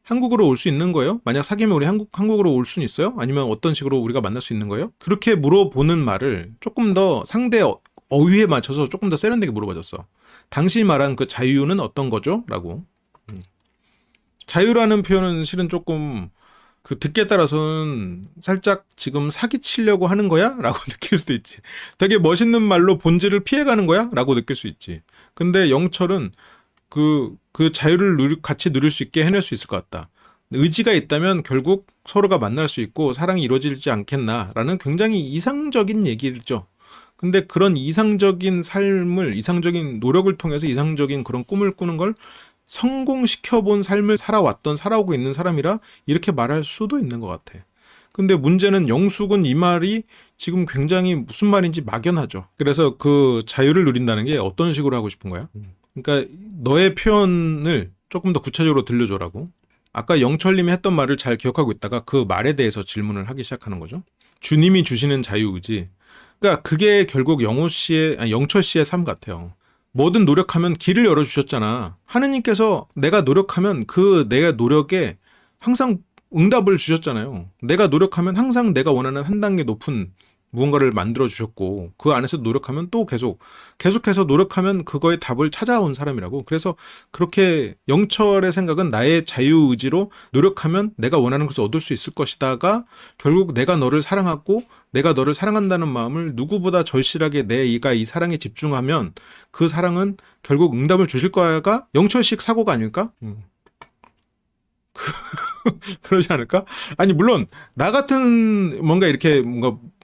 Speaker 1: 한국으로 올 수 있는 거예요? 만약 사귀면 우리 한국으로 올 수는 있어요? 아니면 어떤 식으로 우리가 만날 수 있는 거예요? 그렇게 물어보는 말을 조금 더 상대 어휘에 맞춰서 조금 더 세련되게 물어봐줬어. 당신이 말한 그 자유는 어떤 거죠? 라고. 자유라는 표현은 실은 조금 그 듣기에 따라서는 살짝 지금 사기치려고 하는 거야? 라고 느낄 수도 있지. 되게 멋있는 말로 본질을 피해가는 거야? 라고 느낄 수 있지. 근데 영철은 그 자유를 같이 누릴 수 있게 해낼 수 있을 것 같다. 의지가 있다면 결국 서로가 만날 수 있고 사랑이 이루어지지 않겠나라는 굉장히 이상적인 얘기죠. 근데 그런 이상적인 삶을 이상적인 노력을 통해서 이상적인 그런 꿈을 꾸는 걸 성공시켜본 삶을 살아오고 있는 사람이라 이렇게 말할 수도 있는 것 같아. 근데 문제는 영숙은 이 말이 지금 굉장히 무슨 말인지 막연하죠. 그래서 그 자유를 누린다는 게 어떤 식으로 하고 싶은 거야? 그러니까 너의 표현을 조금 더 구체적으로 들려줘라고. 아까 영철님이 했던 말을 잘 기억하고 있다가 그 말에 대해서 질문을 하기 시작하는 거죠. 주님이 주시는 자유의지. 그러니까 그게 결국 영철 씨의 삶 같아요. 뭐든 노력하면 길을 열어주셨잖아. 하느님께서 내가 노력하면 그 내 노력에 항상 응답을 주셨잖아요. 내가 노력하면 항상 내가 원하는 한 단계 높은 무언가를 만들어 주셨고 그 안에서 노력하면 또 계속해서 노력하면 그거의 답을 찾아온 사람이라고. 그래서 그렇게 영철의 생각은 나의 자유의지로 노력하면 내가 원하는 것을 얻을 수 있을 것이다가 결국 내가 너를 사랑하고 내가 너를 사랑한다는 마음을 누구보다 절실하게 내가 이 사랑에 집중하면 그 사랑은 결국 응답을 주실 거야가 영철식 사고가 아닐까? 그러지 않을까? 아니 물론 나 같은 뭔가 이렇게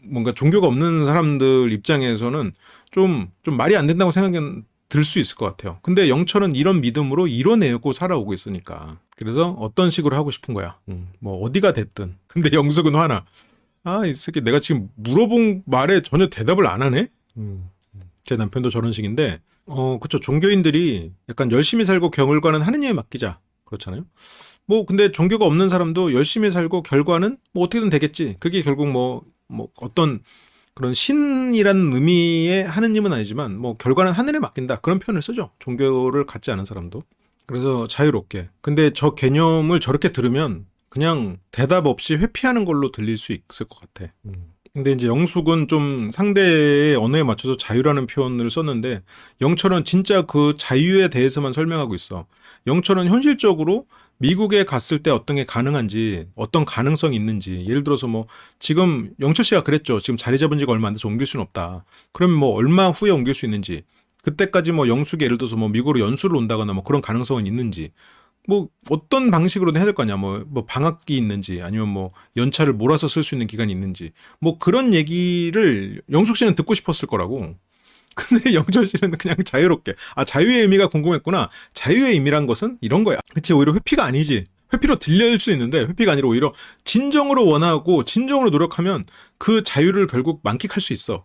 Speaker 1: 뭔가 종교가 없는 사람들 입장에서는 좀 말이 안 된다고 생각은 들 수 있을 것 같아요. 근데 영철은 이런 믿음으로 이뤄내고 살아오고 있으니까. 그래서 어떤 식으로 하고 싶은 거야. 뭐 어디가 됐든. 근데 영숙은 화나. 아, 이 새끼 내가 지금 물어본 말에 전혀 대답을 안 하네? 제 남편도 저런 식인데 그쵸. 종교인들이 약간 열심히 살고 결과는 하느님에 맡기자. 그렇잖아요. 뭐 근데 종교가 없는 사람도 열심히 살고 결과는 뭐 어떻게든 되겠지. 그게 결국 뭐 어떤 그런 신이라는 의미의 하느님은 아니지만 뭐 결과는 하늘에 맡긴다. 그런 표현을 쓰죠. 종교를 갖지 않은 사람도. 그래서 자유롭게. 근데 저 개념을 저렇게 들으면 그냥 대답 없이 회피하는 걸로 들릴 수 있을 것 같아. 근데 이제 영숙은 좀 상대의 언어에 맞춰서 자유라는 표현을 썼는데 영철은 진짜 그 자유에 대해서만 설명하고 있어. 영철은 현실적으로 미국에 갔을 때 어떤 게 가능한지, 어떤 가능성이 있는지, 예를 들어서 뭐 지금 영철 씨가 그랬죠. 지금 자리 잡은 지가 얼마 안 돼서 옮길 수는 없다. 그러면 뭐 얼마 후에 옮길 수 있는지, 그때까지 뭐 영숙이 예를 들어서 뭐 미국으로 연수를 온다거나 뭐 그런 가능성은 있는지, 뭐 어떤 방식으로든 해야 될 거 아니야. 뭐 방학기 있는지 아니면 뭐 연차를 몰아서 쓸 수 있는 기간이 있는지 뭐 그런 얘기를 영숙 씨는 듣고 싶었을 거라고. 근데 영철 씨는 그냥 자유롭게 자유의 의미가 궁금했구나. 자유의 의미란 것은 이런 거야. 그치, 오히려 회피가 아니지. 회피로 들릴 수 있는데 회피가 아니라 오히려 진정으로 원하고 진정으로 노력하면 그 자유를 결국 만끽할 수 있어.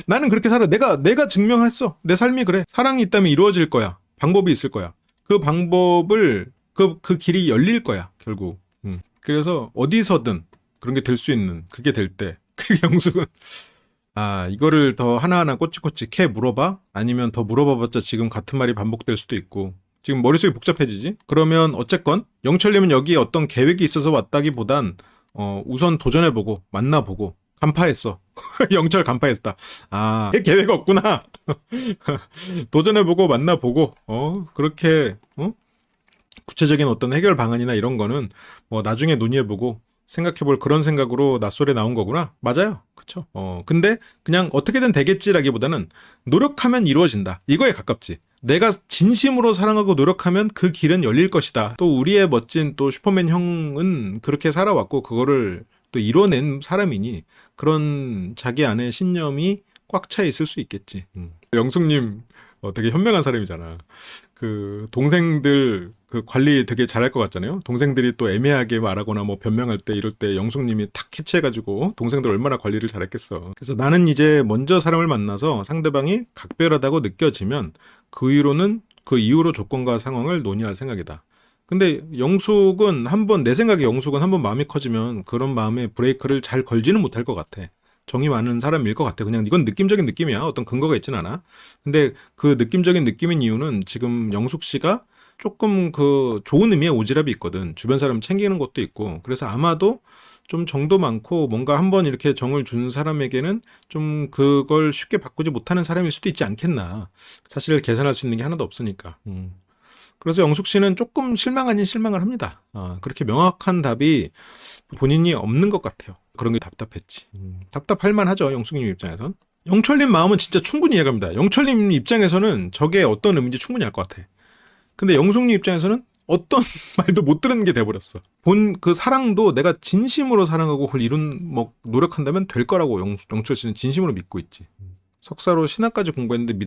Speaker 1: 나는 그렇게 살아. 내가 증명했어. 내 삶이 그래. 사랑이 있다면 이루어질 거야. 방법이 있을 거야. 그 방법을 그 길이 열릴 거야 결국. 그래서 어디서든 그런 게 될 수 있는 그게 될 때 그 영숙은 이거를 더 하나하나 꼬치꼬치 캐 물어봐? 아니면 더 물어봐봤자 지금 같은 말이 반복될 수도 있고 지금 머릿속이 복잡해지지? 그러면 어쨌건 영철님은 여기에 어떤 계획이 있어서 왔다기보단 우선 도전해보고 만나보고 간파했어. 영철 간파했다. 계획 없구나. 도전해보고 만나보고 그렇게 구체적인 어떤 해결 방안이나 이런 거는 뭐 나중에 논의해보고 생각해볼 그런 생각으로 낯설에 나온 거구나. 맞아요. 그쵸? 근데 그냥 어떻게든 되겠지라기보다는 노력하면 이루어진다. 이거에 가깝지. 내가 진심으로 사랑하고 노력하면 그 길은 열릴 것이다. 또 우리의 멋진 또 슈퍼맨 형은 그렇게 살아왔고 그거를 또 이뤄낸 사람이니 그런 자기 안에 신념이 꽉 차 있을 수 있겠지. 영숙님 되게 현명한 사람이잖아. 그 동생들 그 관리 되게 잘할 것 같잖아요. 동생들이 또 애매하게 말하거나 뭐 변명할 때 이럴 때 영숙님이 탁 캐치해가지고 동생들 얼마나 관리를 잘했겠어. 그래서 나는 이제 먼저 사람을 만나서 상대방이 각별하다고 느껴지면 그 이후로 조건과 상황을 논의할 생각이다. 근데 영숙은 내 생각에 영숙은 한번 마음이 커지면 그런 마음에 브레이크를 잘 걸지는 못할 것 같아. 정이 많은 사람일 것 같아. 그냥 이건 느낌적인 느낌이야. 어떤 근거가 있진 않아. 근데 그 느낌적인 느낌인 이유는 지금 영숙 씨가 조금 그 좋은 의미의 오지랖이 있거든. 주변 사람 챙기는 것도 있고. 그래서 아마도 좀 정도 많고 뭔가 한번 이렇게 정을 준 사람에게는 좀 그걸 쉽게 바꾸지 못하는 사람일 수도 있지 않겠나. 사실 계산할 수 있는 게 하나도 없으니까. 그래서 영숙 씨는 조금 실망 아닌 실망을 합니다. 그렇게 명확한 답이 본인이 없는 것 같아요. 그런 게 답답했지. 답답할 만하죠. 영숙님 입장에선. 영철님 마음은 진짜 충분히 이해갑니다. 영철님 입장에서는 저게 어떤 의미인지 충분히 알 것 같아. 근데 영숙님 입장에서는 어떤 말도 못 들은 게 돼버렸어. 그 사랑도 내가 진심으로 사랑하고 그걸 노력한다면 될 거라고 영철 씨는 진심으로 믿고 있지. 석사로 신학까지 공부했는데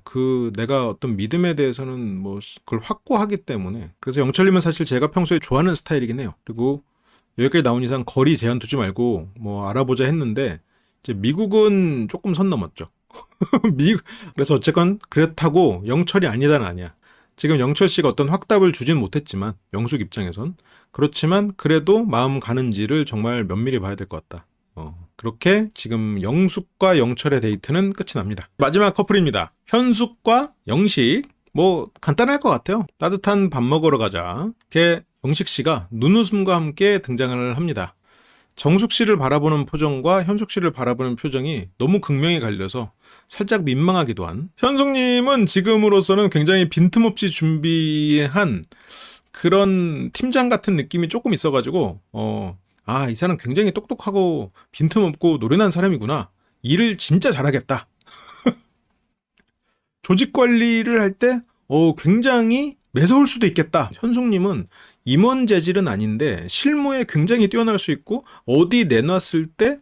Speaker 1: 내가 어떤 믿음에 대해서는 뭐 그걸 확고하기 때문에 그래서 영철님은 사실 제가 평소에 좋아하는 스타일이긴 해요. 그리고 여기까지 나온 이상 거리 제한 두지 말고 뭐 알아보자 했는데 이제 미국은 조금 선 넘었죠. 그래서 어쨌건 그렇다고 영철이 아니다는 아니야. 지금 영철 씨가 어떤 확답을 주진 못했지만 영숙 입장에선 그렇지만 그래도 마음 가는지를 정말 면밀히 봐야 될 것 같다. 그렇게 지금 영숙과 영철의 데이트는 끝이 납니다. 마지막 커플입니다. 현숙과 영식. 뭐 간단할 것 같아요. 따뜻한 밥 먹으러 가자. 이렇게 영식 씨가 눈웃음과 함께 등장을 합니다. 정숙 씨를 바라보는 표정과 현숙 씨를 바라보는 표정이 너무 극명히 갈려서 살짝 민망하기도 한. 현숙님은 지금으로서는 굉장히 빈틈없이 준비한 그런 팀장 같은 느낌이 조금 있어가지고 이 사람 굉장히 똑똑하고 빈틈없고 노련한 사람이구나. 일을 진짜 잘하겠다. 조직 관리를 할 때 굉장히 매서울 수도 있겠다. 현숙님은 임원 재질은 아닌데 실무에 굉장히 뛰어날 수 있고 어디 내놨을 때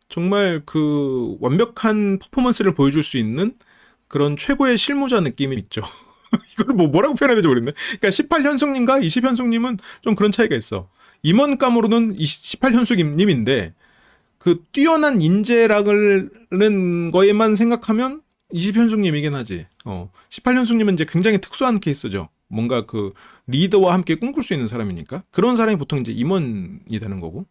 Speaker 1: 정말 그 완벽한 퍼포먼스를 보여줄 수 있는 그런 최고의 실무자 느낌이 있죠. 이걸 뭐라고 표현해야 될지 모르겠네. 그러니까 18현숙님과 20현숙님은 좀 그런 차이가 있어. 임원감으로는 18현숙님인데 그 뛰어난 인재라는 거에만 생각하면 20현숙님이긴 하지. 18현숙님은 이제 굉장히 특수한 케이스죠. 뭔가 그 리더와 함께 꿈꿀 수 있는 사람이니까 그런 사람이 보통 이제 임원이 되는 거고.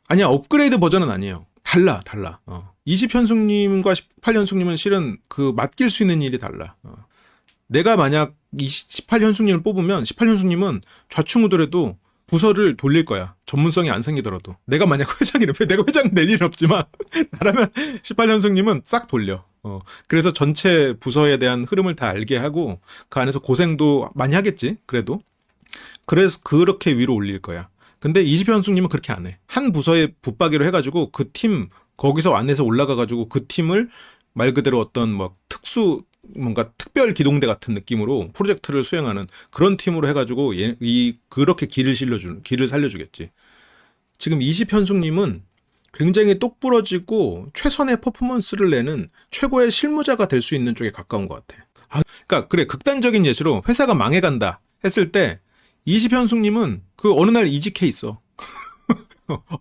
Speaker 1: 아니야, 업그레이드 버전은 아니에요. 달라. 20현숙님과 18현숙님은 실은 그 맡길 수 있는 일이 달라. 내가 만약 18현숙님을 뽑으면 18현숙님은 좌충우돌해도 부서를 돌릴 거야. 전문성이 안 생기더라도. 내가 만약 회장이라면 내가 회장 낼 일은 없지만 나라면 18현숙님은 싹 돌려. 그래서 전체 부서에 대한 흐름을 다 알게 하고 그 안에서 고생도 많이 하겠지. 그래서 그렇게 위로 올릴 거야. 근데 20현숙님은 그렇게 안 해. 한 부서에 붙박이로 해가지고 그 팀 거기서 안에서 올라가가지고 그 팀을 말 그대로 어떤 뭐 뭔가 특별 기동대 같은 느낌으로 프로젝트를 수행하는 그런 팀으로 해가지고 그렇게 길을 살려주겠지. 지금 20현숙님은 굉장히 똑부러지고 최선의 퍼포먼스를 내는 최고의 실무자가 될 수 있는 쪽에 가까운 것 같아. 그러니까 그래, 극단적인 예시로 회사가 망해간다 했을 때 20현숙님은 그 어느 날 이직해 있어.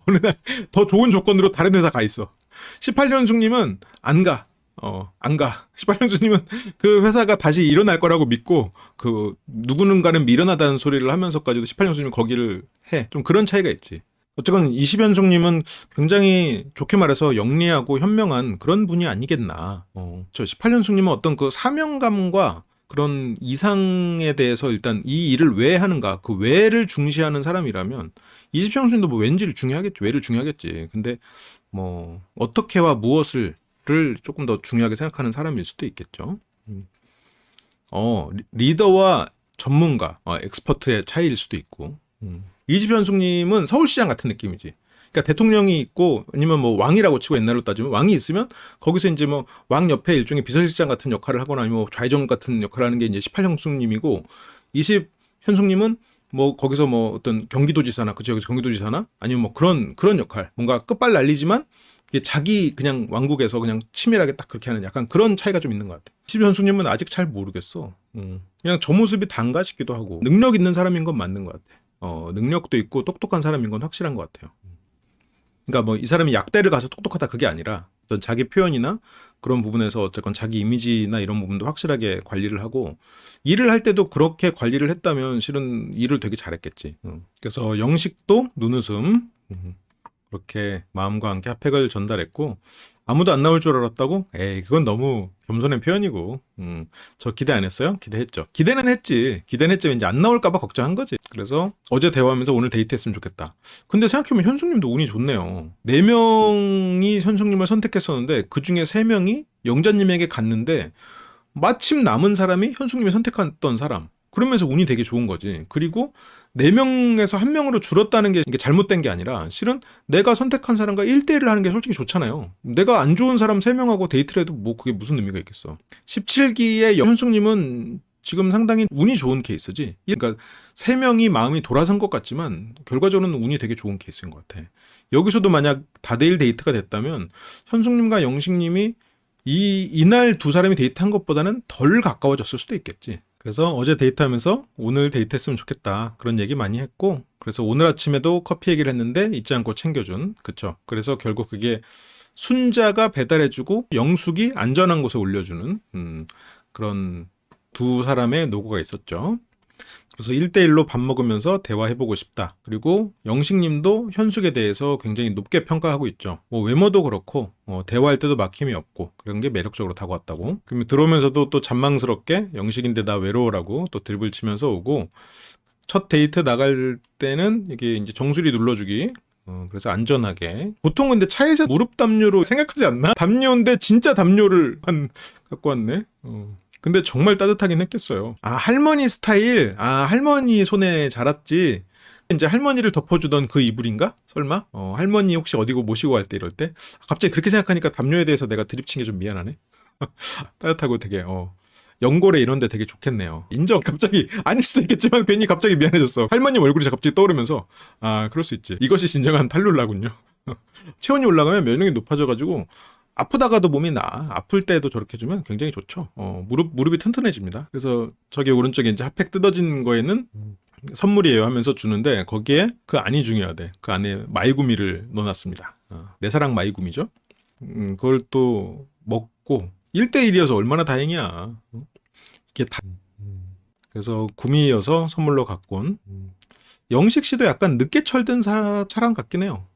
Speaker 1: 어느 날 더 좋은 조건으로 다른 회사 가 있어. 18현숙님은 안 가. 18현숙님은 그 회사가 다시 일어날 거라고 믿고 그 누구는가는 미련하다는 소리를 하면서까지도 18현숙님은 거기를 해. 좀 그런 차이가 있지. 어쨌건 20현숙님은 굉장히 좋게 말해서 영리하고 현명한 그런 분이 아니겠나. 18현숙님은 어떤 그 사명감과 그런 이상에 대해서 일단 이 일을 왜 하는가, 그 왜를 중시하는 사람이라면 20현숙님도 뭐 왠지를 중요하겠지, 왜를 중요하겠지. 근데 뭐 어떻게와 무엇을 조금 더 중요하게 생각하는 사람일 수도 있겠죠. 리더와 전문가, 엑스퍼트의 차이일 수도 있고. 이집현숙님은 서울시장 같은 느낌이지. 그러니까 대통령이 있고 아니면 뭐 왕이라고 치고 옛날로 따지면 왕이 있으면 거기서 이제 뭐 왕 옆에 일종의 비서실장 같은 역할을 하거나 아니면 뭐 좌의정 같은 역할을 하는 게 이제 18현숙님이고 20현숙님은 뭐 거기서 뭐 어떤 경기도지사나 그치 여기서 경기도지사나 아니면 뭐 그런 역할 뭔가 끝발 날리지만 이게 자기 그냥 왕국에서 그냥 치밀하게 딱 그렇게 하는 약간 그런 차이가 좀 있는 것 같아. 20현숙님은 아직 잘 모르겠어. 그냥 저 모습이 단가 싶기도 하고 능력 있는 사람인 건 맞는 것 같아. 능력도 있고 똑똑한 사람인 건 확실한 것 같아요. 그러니까 뭐 이 사람이 약대를 가서 똑똑하다 그게 아니라 어떤 자기 표현이나 그런 부분에서 어쨌건 자기 이미지나 이런 부분도 확실하게 관리를 하고 일을 할 때도 그렇게 관리를 했다면 실은 일을 되게 잘했겠지. 그래서 영식도 눈웃음 그렇게 마음과 함께 핫팩을 전달했고 아무도 안 나올 줄 알았다고? 에이 그건 너무 겸손한 표현이고 저 기대 안 했어요? 기대했죠. 기대는 했지 왠지 안 나올까봐 걱정한 거지. 그래서 어제 대화하면서 오늘 데이트했으면 좋겠다. 근데 생각해보면 현숙님도 운이 좋네요. 4명이 현숙님을 선택했었는데 그중에 3명이 영자님에게 갔는데 마침 남은 사람이 현숙님이 선택했던 사람. 그러면서 운이 되게 좋은 거지. 그리고 4명에서 1명으로 줄었다는 게 이게 잘못된 게 아니라 실은 내가 선택한 사람과 1대1을 하는 게 솔직히 좋잖아요. 내가 안 좋은 사람 3명하고 데이트를 해도 뭐 그게 무슨 의미가 있겠어. 17기의 현숙님은 지금 상당히 운이 좋은 케이스지. 그러니까 3명이 마음이 돌아선 것 같지만 결과적으로는 운이 되게 좋은 케이스인 것 같아. 여기서도 만약 다대일 데이트가 됐다면 현숙님과 영식님이 이날 두 사람이 데이트한 것보다는 덜 가까워졌을 수도 있겠지. 그래서 어제 데이트하면서 오늘 데이트했으면 좋겠다 그런 얘기 많이 했고, 그래서 오늘 아침에도 커피 얘기를 했는데 잊지 않고 챙겨준. 그쵸. 그래서 결국 그게 순자가 배달해주고 영숙이 안전한 곳에 올려주는 그런 두 사람의 노고가 있었죠. 그래서 1대1로 밥 먹으면서 대화해보고 싶다. 그리고 영식님도 현숙에 대해서 굉장히 높게 평가하고 있죠. 뭐 외모도 그렇고 대화할 때도 막힘이 없고 그런 게 매력적으로 다가왔다고. 그러면 들어오면서도 또 잔망스럽게 영식인데 나 외로워라고 또 드립을 치면서 오고, 첫 데이트 나갈 때는 이게 이제 정수리 눌러주기. 그래서 안전하게. 보통 근데 차에서 무릎 담요로 생각하지 않나? 담요인데 진짜 담요를 갖고 왔네. 근데 정말 따뜻하긴 했겠어요. 아, 할머니 스타일? 아, 할머니 손에 자랐지. 이제 할머니를 덮어주던 그 이불인가? 설마? 할머니 혹시 어디고 모시고 갈 때 이럴 때? 갑자기 그렇게 생각하니까 담요에 대해서 내가 드립친 게 좀 미안하네. 따뜻하고 되게, 연골에 이런 데 되게 좋겠네요. 인정. 갑자기 아닐 수도 있겠지만 괜히 갑자기 미안해졌어. 할머니 얼굴이 갑자기 떠오르면서, 아, 그럴 수 있지. 이것이 진정한 탈룰라군요. 체온이 올라가면 면역력이 높아져가지고 아프다가도 몸이 나아. 아플 때도 저렇게 해주면 굉장히 좋죠. 무릎이 튼튼해집니다. 그래서 저기 오른쪽에 이제 핫팩 뜯어진 거에는 선물이에요 하면서 주는데, 거기에 그 안이 중요하대. 그 안에 마이구미를 넣어놨습니다. 내 사랑 마이구미죠. 그걸 또 먹고 1대1이어서 얼마나 다행이야. 이게 다. 그래서 구미여서 선물로 갖고 온. 영식 씨도 약간 늦게 철든 사람 같긴 해요.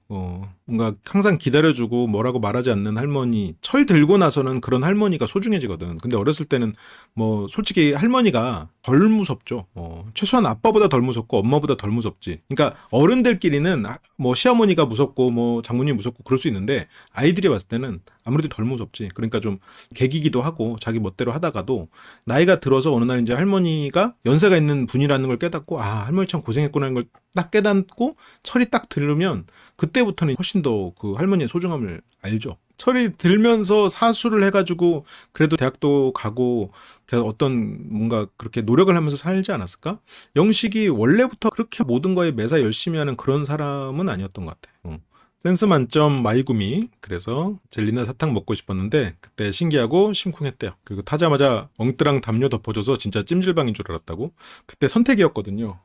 Speaker 1: 뭔가 항상 기다려주고 뭐라고 말하지 않는 할머니, 철 들고 나서는 그런 할머니가 소중해지거든. 근데 어렸을 때는 뭐 솔직히 할머니가 덜 무섭죠. 최소한 아빠보다 덜 무섭고 엄마보다 덜 무섭지. 그러니까 어른들끼리는 뭐 시어머니가 무섭고 뭐 장모님이 무섭고 그럴 수 있는데, 아이들이 봤을 때는 아무래도 덜 무섭지. 그러니까 좀 개기기도 하고 자기 멋대로 하다가도 나이가 들어서 어느 날 이제 할머니가 연세가 있는 분이라는 걸 깨닫고, 아, 할머니 참 고생했구나는 걸 딱 깨닫고 철이 딱 들으면 그때부터는 훨씬 더 그 할머니의 소중함을 알죠. 철이 들면서 사수를 해가지고 그래도 대학도 가고 어떤 뭔가 그렇게 노력을 하면서 살지 않았을까? 영식이 원래부터 그렇게 모든 거에 매사 열심히 하는 그런 사람은 아니었던 것 같아. 센스 만점 마이구미. 그래서 젤리나 사탕 먹고 싶었는데 그때 신기하고 심쿵했대요. 그리고 타자마자 엉뜨랑 담요 덮어줘서 진짜 찜질방인 줄 알았다고. 그때 선택이었거든요.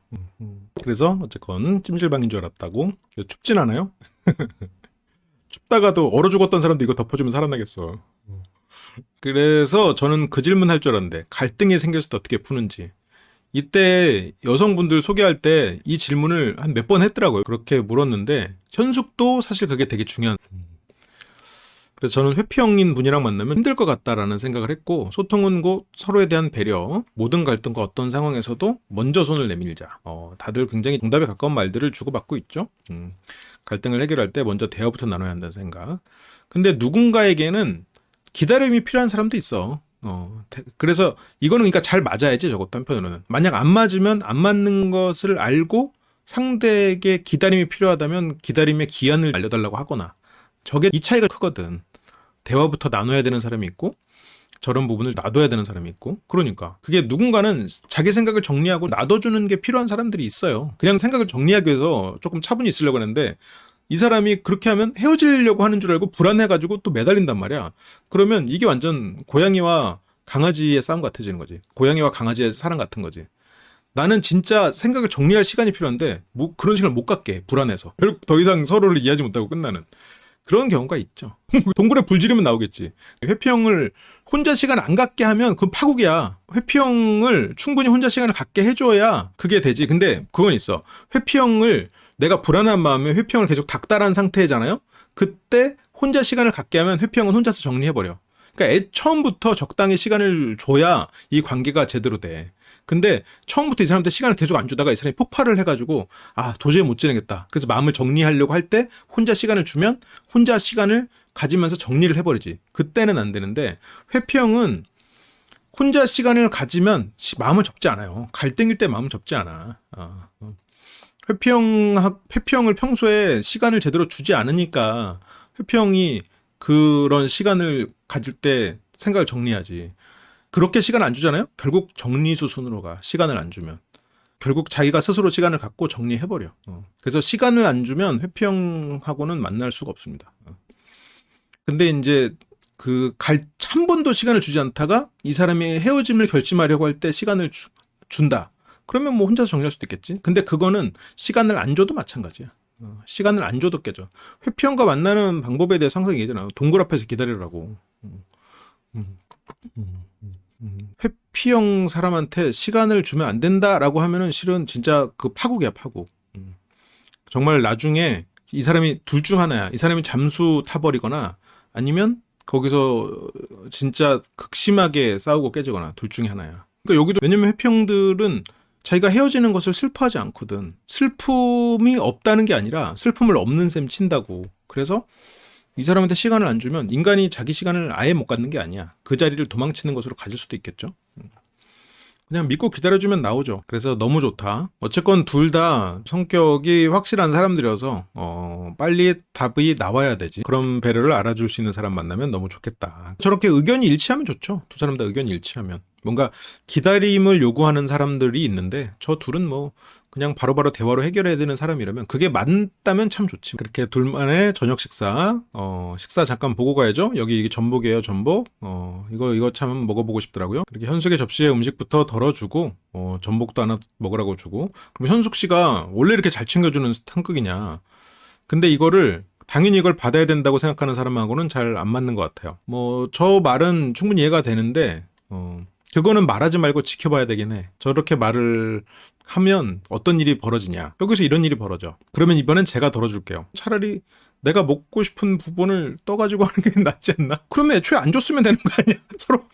Speaker 1: 그래서 어쨌건 찜질방인 줄 알았다고. 춥진 않아요? 춥다가도 얼어 죽었던 사람도 이거 덮어주면 살아나겠어. 그래서 저는 그 질문 할 줄 알았는데, 갈등이 생겼을 때 어떻게 푸는지. 이때 여성분들 소개할 때 이 질문을 한 몇 번 했더라고요. 그렇게 물었는데 현숙도 사실 그게 되게 중요한. 그래서 저는 회피형인 분이랑 만나면 힘들 것 같다라는 생각을 했고, 소통은 곧 서로에 대한 배려, 모든 갈등과 어떤 상황에서도 먼저 손을 내밀자. 다들 굉장히 정답에 가까운 말들을 주고받고 있죠. 갈등을 해결할 때 먼저 대화부터 나눠야 한다는 생각. 근데 누군가에게는 기다림이 필요한 사람도 있어. 그래서 이거는 그러니까 잘 맞아야지. 저것도 한편으로는 만약 안 맞으면 안 맞는 것을 알고 상대에게 기다림이 필요하다면 기다림의 기한을 알려달라고 하거나, 저게 이 차이가 크거든. 대화부터 나눠야 되는 사람이 있고 저런 부분을 놔둬야 되는 사람이 있고. 그러니까 그게 누군가는 자기 생각을 정리하고 놔둬주는 게 필요한 사람들이 있어요. 그냥 생각을 정리하기 위해서 조금 차분히 있으려고 하는데 이 사람이 그렇게 하면 헤어지려고 하는 줄 알고 불안해가지고 또 매달린단 말이야. 그러면 이게 완전 고양이와 강아지의 싸움 같아지는 거지. 고양이와 강아지의 사랑 같은 거지. 나는 진짜 생각을 정리할 시간이 필요한데 뭐 그런 시간을 못 갖게 해, 불안해서. 결국 더 이상 서로를 이해하지 못하고 끝나는 그런 경우가 있죠. 동굴에 불 지르면 나오겠지. 회피형을 혼자 시간 안 갖게 하면 그건 파국이야. 회피형을 충분히 혼자 시간을 갖게 해줘야 그게 되지. 근데 그건 있어. 회피형을 내가 불안한 마음에 회피형을 계속 닥달한 상태잖아요. 그때 혼자 시간을 갖게 하면 회피형은 혼자서 정리해버려. 그러니까 처음부터 적당히 시간을 줘야 이 관계가 제대로 돼. 근데 처음부터 이 사람한테 시간을 계속 안 주다가 이 사람이 폭발을 해가지고 도저히 못 지내겠다. 그래서 마음을 정리하려고 할 때 혼자 시간을 주면 혼자 시간을 가지면서 정리를 해버리지. 그때는 안 되는데, 회피형은 혼자 시간을 가지면 마음을 접지 않아요. 갈등일 때 마음을 접지 않아. 회피형을 평소에 시간을 제대로 주지 않으니까 회피형이 그런 시간을 가질 때 생각을 정리하지. 그렇게 시간 안 주잖아요? 결국 정리수순으로 가. 시간을 안 주면. 결국 자기가 스스로 시간을 갖고 정리해버려. 그래서 시간을 안 주면 회피형하고는 만날 수가 없습니다. 근데 이제 한 번도 시간을 주지 않다가 이 사람이 헤어짐을 결심하려고 할 때 시간을 준다. 그러면 뭐 혼자서 정리할 수도 있겠지. 근데 그거는 시간을 안 줘도 마찬가지야. 시간을 안 줘도 깨져. 회피형과 만나는 방법에 대해서 항상 얘기하잖아. 동굴 앞에서 기다리라고. 회피형 사람한테 시간을 주면 안 된다라고 하면은 실은 진짜 그 파국이야, 파국. 정말 나중에 이 사람이 둘 중 하나야. 이 사람이 잠수 타버리거나 아니면 거기서 진짜 극심하게 싸우고 깨지거나 둘 중에 하나야. 그러니까 여기도 왜냐면 회피형들은 자기가 헤어지는 것을 슬퍼하지 않거든. 슬픔이 없다는 게 아니라 슬픔을 없는 셈 친다고. 그래서 이 사람한테 시간을 안 주면 인간이 자기 시간을 아예 못 갖는 게 아니야. 그 자리를 도망치는 것으로 가질 수도 있겠죠. 그냥 믿고 기다려주면 나오죠. 그래서 너무 좋다. 어쨌건 둘 다 성격이 확실한 사람들이어서 빨리 답이 나와야 되지. 그런 배려를 알아줄 수 있는 사람 만나면 너무 좋겠다. 저렇게 의견이 일치하면 좋죠. 두 사람 다 의견이 일치하면. 뭔가 기다림을 요구하는 사람들이 있는데 저 둘은 뭐 그냥 바로바로 대화로 해결해야 되는 사람이라면 그게 맞다면 참 좋지. 그렇게 둘만의 저녁 식사 식사 잠깐 보고 가야죠. 여기 이게 전복이에요, 전복. 이거 참 먹어보고 싶더라고요. 그렇게 현숙의 접시에 음식부터 덜어주고 전복도 하나 먹으라고 주고. 그럼 현숙 씨가 원래 이렇게 잘 챙겨주는 상극이냐. 근데 이거를 당연히 이걸 받아야 된다고 생각하는 사람하고는 잘 안 맞는 것 같아요. 뭐 저 말은 충분히 이해가 되는데 그거는 말하지 말고 지켜봐야 되긴 해. 저렇게 말을 하면 어떤 일이 벌어지냐. 여기서 이런 일이 벌어져. 그러면 이번엔 제가 덜어줄게요. 차라리 내가 먹고 싶은 부분을 떠가지고 하는 게 낫지 않나? 그러면 애초에 안 줬으면 되는 거 아니야? 서로.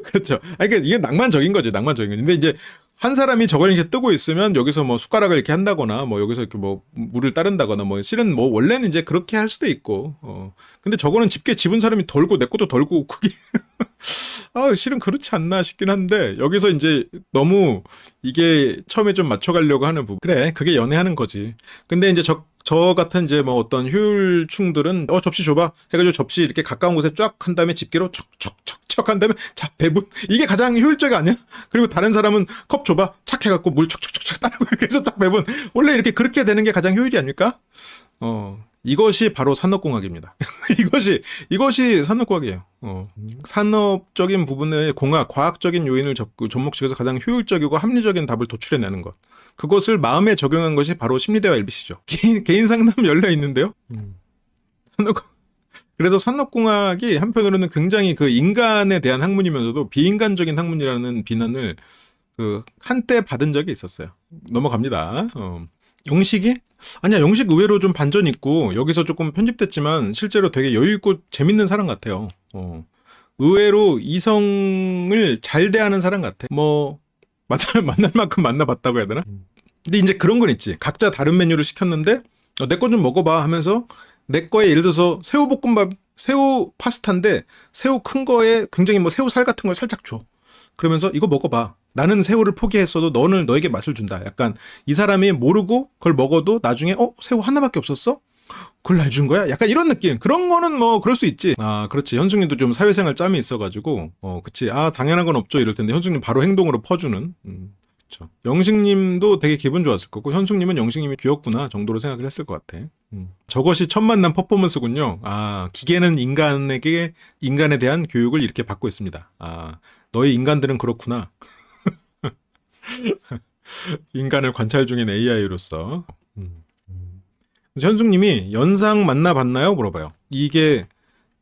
Speaker 1: 그렇죠. 아니, 그러니까 이게 낭만적인 거죠. 낭만적인 거. 근데 이제 한 사람이 저걸 이렇게 뜨고 있으면 여기서 뭐 숟가락을 이렇게 한다거나 뭐 여기서 이렇게 뭐 물을 따른다거나 뭐 실은 뭐 원래는 이제 그렇게 할 수도 있고 근데 저거는 집게 집은 사람이 덜고 내 것도 덜고 그게 실은 그렇지 않나 싶긴 한데 여기서 이제 너무 이게 처음에 좀 맞춰가려고 하는 부분. 그래, 그게 연애하는 거지. 근데 이제 저 같은 이제 뭐 어떤 효율충들은 접시 줘봐 해가지고 접시 이렇게 가까운 곳에 쫙 한 다음에 집게로 척척척척 한 다음에 자 배분 이게 가장 효율적 아니야? 그리고 다른 사람은 컵 줘봐 착 해갖고 물 척척척척 따르고 이렇게 해서 딱 배분. 원래 이렇게 그렇게 되는 게 가장 효율이 아닐까? 이것이 바로 산업공학입니다. 이것이 산업공학이에요. 산업적인 부분의 과학적인 요인을 접목시켜서 가장 효율적이고 합리적인 답을 도출해내는 것. 그것을 마음에 적용한 것이 바로 심리대화 LBC죠. 개인 상담 열려 있는데요. 그래서 산업공학이 한편으로는 굉장히 그 인간에 대한 학문이면서도 비인간적인 학문이라는 비난을 한때 받은 적이 있었어요. 넘어갑니다. 영식이? 아니야, 영식 의외로 좀 반전 있고 여기서 조금 편집됐지만 실제로 되게 여유 있고 재밌는 사람 같아요. 의외로 이성을 잘 대하는 사람 같아. 뭐 만날 만큼 만나봤다고 해야 되나? 근데 이제 그런 건 있지. 각자 다른 메뉴를 시켰는데 내 거 좀 먹어봐 하면서 내 거에 예를 들어서 새우볶음밥, 새우 파스타인데 새우 큰 거에 굉장히 뭐 새우살 같은 걸 살짝 줘. 그러면서 이거 먹어봐. 나는 새우를 포기했어도 너에게 맛을 준다. 약간 이 사람이 모르고 그걸 먹어도 나중에 새우 하나밖에 없었어? 그걸 날 준 거야? 약간 이런 느낌. 그런 거는 뭐 그럴 수 있지. 그렇지. 현숙님도 좀 사회생활 짬이 있어가지고 그치. 당연한 건 없죠 이럴 텐데 현숙님 바로 행동으로 퍼주는. 그렇죠. 영식님도 되게 기분 좋았을 거고 현숙님은 영식님이 귀엽구나 정도로 생각을 했을 것 같아. 저것이 첫 만남 퍼포먼스군요. 기계는 인간에 대한 교육을 이렇게 받고 있습니다. 너희 인간들은 그렇구나. 인간을 관찰 중인 AI로서. 현숙님이 연상 만나봤나요? 물어봐요. 이게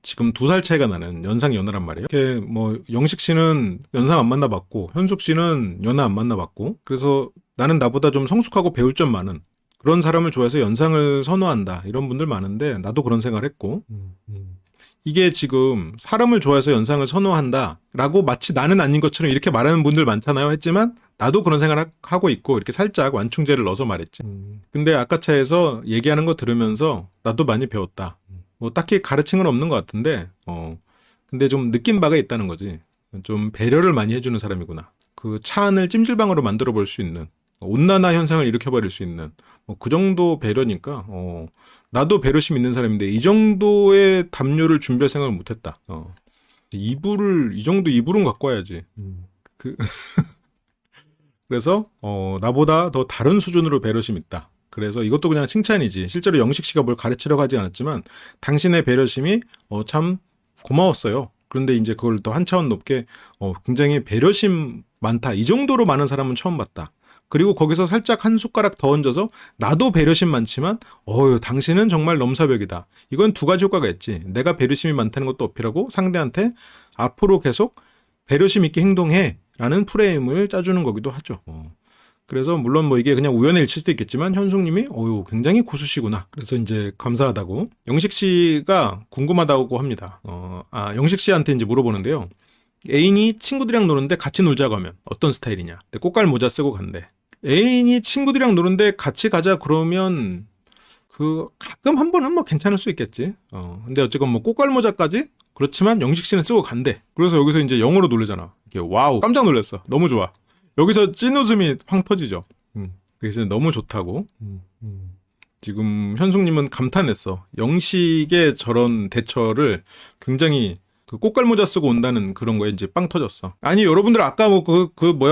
Speaker 1: 지금 2살 차이가 나는 연상 연하란 말이에요. 이렇게 뭐 영식 씨는 연상 안 만나봤고 현숙 씨는 연하 안 만나봤고 그래서 나는 나보다 좀 성숙하고 배울 점 많은 그런 사람을 좋아해서 연상을 선호한다 이런 분들 많은데 나도 그런 생각을 했고 이게 지금 사람을 좋아해서 연상을 선호한다 라고 마치 나는 아닌 것처럼 이렇게 말하는 분들 많잖아요 했지만 나도 그런 생각을 하고 있고 이렇게 살짝 완충제를 넣어서 말했지. 근데 아까 차에서 얘기하는 거 들으면서 나도 많이 배웠다. 뭐 딱히 가르친 건 없는 것 같은데 근데 좀 느낀 바가 있다는 거지. 좀 배려를 많이 해주는 사람이구나. 그 차 안을 찜질방으로 만들어 볼 수 있는 온난화 현상을 일으켜버릴 수 있는 그 정도 배려니까 나도 배려심 있는 사람인데 이 정도의 담요를 준비할 생각을 못했다. 이 정도 이불은 갖고 와야지. 그래서 나보다 더 다른 수준으로 배려심 있다. 그래서 이것도 그냥 칭찬이지. 실제로 영식 씨가 뭘 가르치려고 하지 않았지만 당신의 배려심이 참 고마웠어요. 그런데 이제 그걸 더 한 차원 높게 굉장히 배려심 많다. 이 정도로 많은 사람은 처음 봤다. 그리고 거기서 살짝 한 숟가락 더 얹어서 나도 배려심 많지만 당신은 정말 넘사벽이다. 이건 두 가지 효과가 있지. 내가 배려심이 많다는 것도 어필하고 상대한테 앞으로 계속 배려심 있게 행동해 라는 프레임을 짜주는 거기도 하죠. 그래서 물론 뭐 이게 그냥 우연의 일치일 수도 있겠지만 현숙님이 굉장히 고수시구나. 그래서 이제 감사하다고. 영식 씨가 궁금하다고 합니다. 영식 씨한테 이제 물어보는데요. 애인이 친구들이랑 노는데 같이 놀자고 하면 어떤 스타일이냐. 근데 꽃갈 모자 쓰고 간대. 애인이 친구들이랑 노는데 같이 가자 그러면 가끔 한 번은 뭐 괜찮을 수 있겠지. 근데 어쨌건 뭐 꽃갈 모자까지 그렇지만 영식 씨는 쓰고 간대. 그래서 여기서 이제 영어로 놀래잖아. 이렇게 와우 깜짝 놀랐어. 너무 좋아. 여기서 찐 웃음이 팡 터지죠. 그래서 너무 좋다고. 지금 현숙님은 감탄했어. 영식의 저런 대처를 굉장히 꽃갈 모자 쓰고 온다는 그런 거에 이제 빵 터졌어. 아니 여러분들 아까 뭐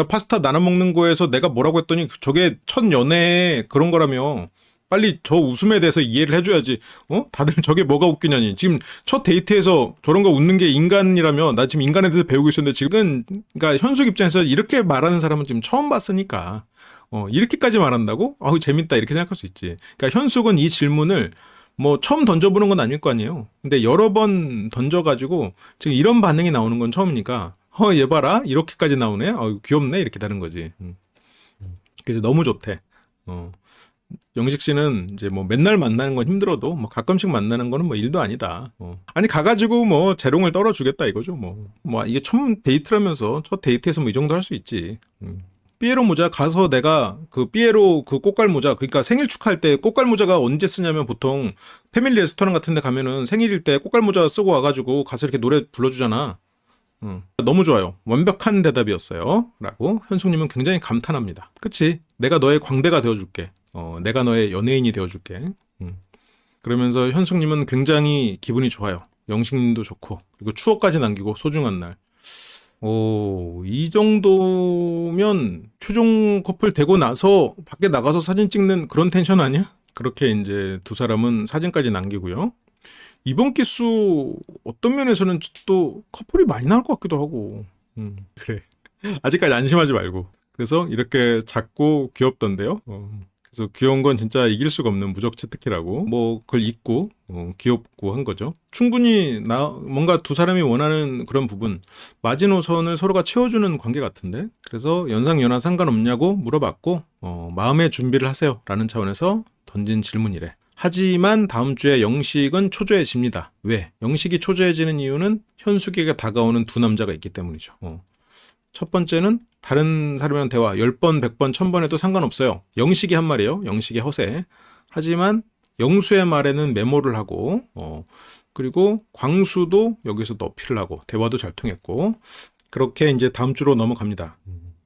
Speaker 1: 파스타 나눠 먹는 거에서 내가 뭐라고 했더니 저게 첫 연애 그런 거라며. 빨리 저 웃음에 대해서 이해를 해줘야지. 다들 저게 뭐가 웃기냐니. 지금 첫 데이트에서 저런 거 웃는 게 인간이라며. 나 지금 인간에 대해서 배우고 있었는데 지금 그러니까 현숙 입장에서 이렇게 말하는 사람은 지금 처음 봤으니까 이렇게까지 말한다고? 재밌다 이렇게 생각할 수 있지. 그러니까 현숙은 이 질문을 뭐 처음 던져보는 건 아닐 거 아니에요. 근데 여러 번 던져가지고 지금 이런 반응이 나오는 건 처음이니까 얘 봐라 이렇게까지 나오네. 귀엽네 이렇게 다는 거지. 그래서 너무 좋대. 영식 씨는 이제 뭐 맨날 만나는 건 힘들어도 뭐 가끔씩 만나는 거는 뭐 일도 아니다. 아니 가가지고 뭐 재롱을 떨어주겠다 이거죠. 뭐 이게 처음 데이트라면서 첫 데이트에서 뭐 이 정도 할 수 있지. 삐에로 모자 가서 내가 삐에로 꽃갈 모자 그러니까 생일 축하할 때 꽃갈 모자가 언제 쓰냐면 보통 패밀리 레스토랑 같은 데 가면은 생일일 때 꽃갈 모자 쓰고 와가지고 가서 이렇게 노래 불러주잖아. 너무 좋아요. 완벽한 대답이었어요. 라고 현숙님은 굉장히 감탄합니다. 그치? 내가 너의 광대가 되어줄게. 내가 너의 연예인이 되어줄게. 그러면서 현숙님은 굉장히 기분이 좋아요. 영식님도 좋고 그리고 추억까지 남기고 소중한 날. 이 정도면 최종 커플 되고 나서 밖에 나가서 사진 찍는 그런 텐션 아니야? 그렇게 이제 두 사람은 사진까지 남기고요. 이번 기수 어떤 면에서는 또 커플이 많이 나올 것 같기도 하고. 그래. 아직까지 안심하지 말고. 그래서 이렇게 작고 귀엽던데요. 그래서 귀여운 건 진짜 이길 수가 없는 무적 치트키라고. 뭐 그걸 잊고 귀엽고 한 거죠. 충분히 뭔가 두 사람이 원하는 그런 부분 마지노선을 서로가 채워주는 관계 같은데. 그래서 연상 연하 상관없냐고 물어봤고 마음의 준비를 하세요 라는 차원에서 던진 질문이래. 하지만 다음 주에 영식은 초조해집니다. 왜? 영식이 초조해지는 이유는 현숙에게 다가오는 두 남자가 있기 때문이죠. 첫 번째는 다른 사람이랑 대화 10번, 100번, 1000번 해도 상관없어요. 영식이 한 말이에요. 영식의 허세. 하지만 영수의 말에는 메모를 하고 그리고 광수도 여기서도 어필을 하고 대화도 잘 통했고 그렇게 이제 다음 주로 넘어갑니다.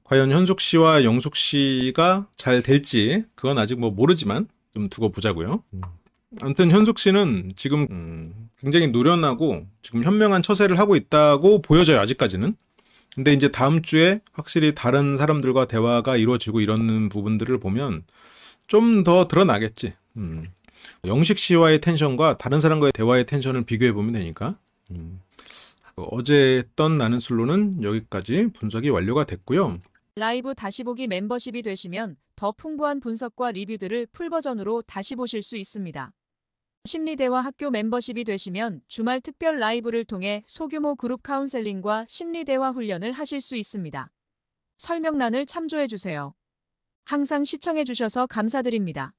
Speaker 1: 과연 현숙 씨와 영숙 씨가 잘 될지 그건 아직 뭐 모르지만 좀 두고 보자고요. 아무튼 현숙 씨는 지금 굉장히 노련하고 지금 현명한 처세를 하고 있다고 보여져요. 아직까지는. 근데 이제 다음 주에 확실히 다른 사람들과 대화가 이루어지고 이러는 부분들을 보면 좀 더 드러나겠지. 영식 씨와의 텐션과 다른 사람과의 대화의 텐션을 비교해 보면 되니까. 어제 했던 나는 솔로는 여기까지 분석이 완료가 됐고요.
Speaker 2: 라이브 다시 보기 멤버십이 되시면 더 풍부한 분석과 리뷰들을 풀버전으로 다시 보실 수 있습니다. 심리대화 학교 멤버십이 되시면 주말 특별 라이브를 통해 소규모 그룹 카운셀링과 심리대화 훈련을 하실 수 있습니다. 설명란을 참조해주세요. 항상 시청해주셔서 감사드립니다.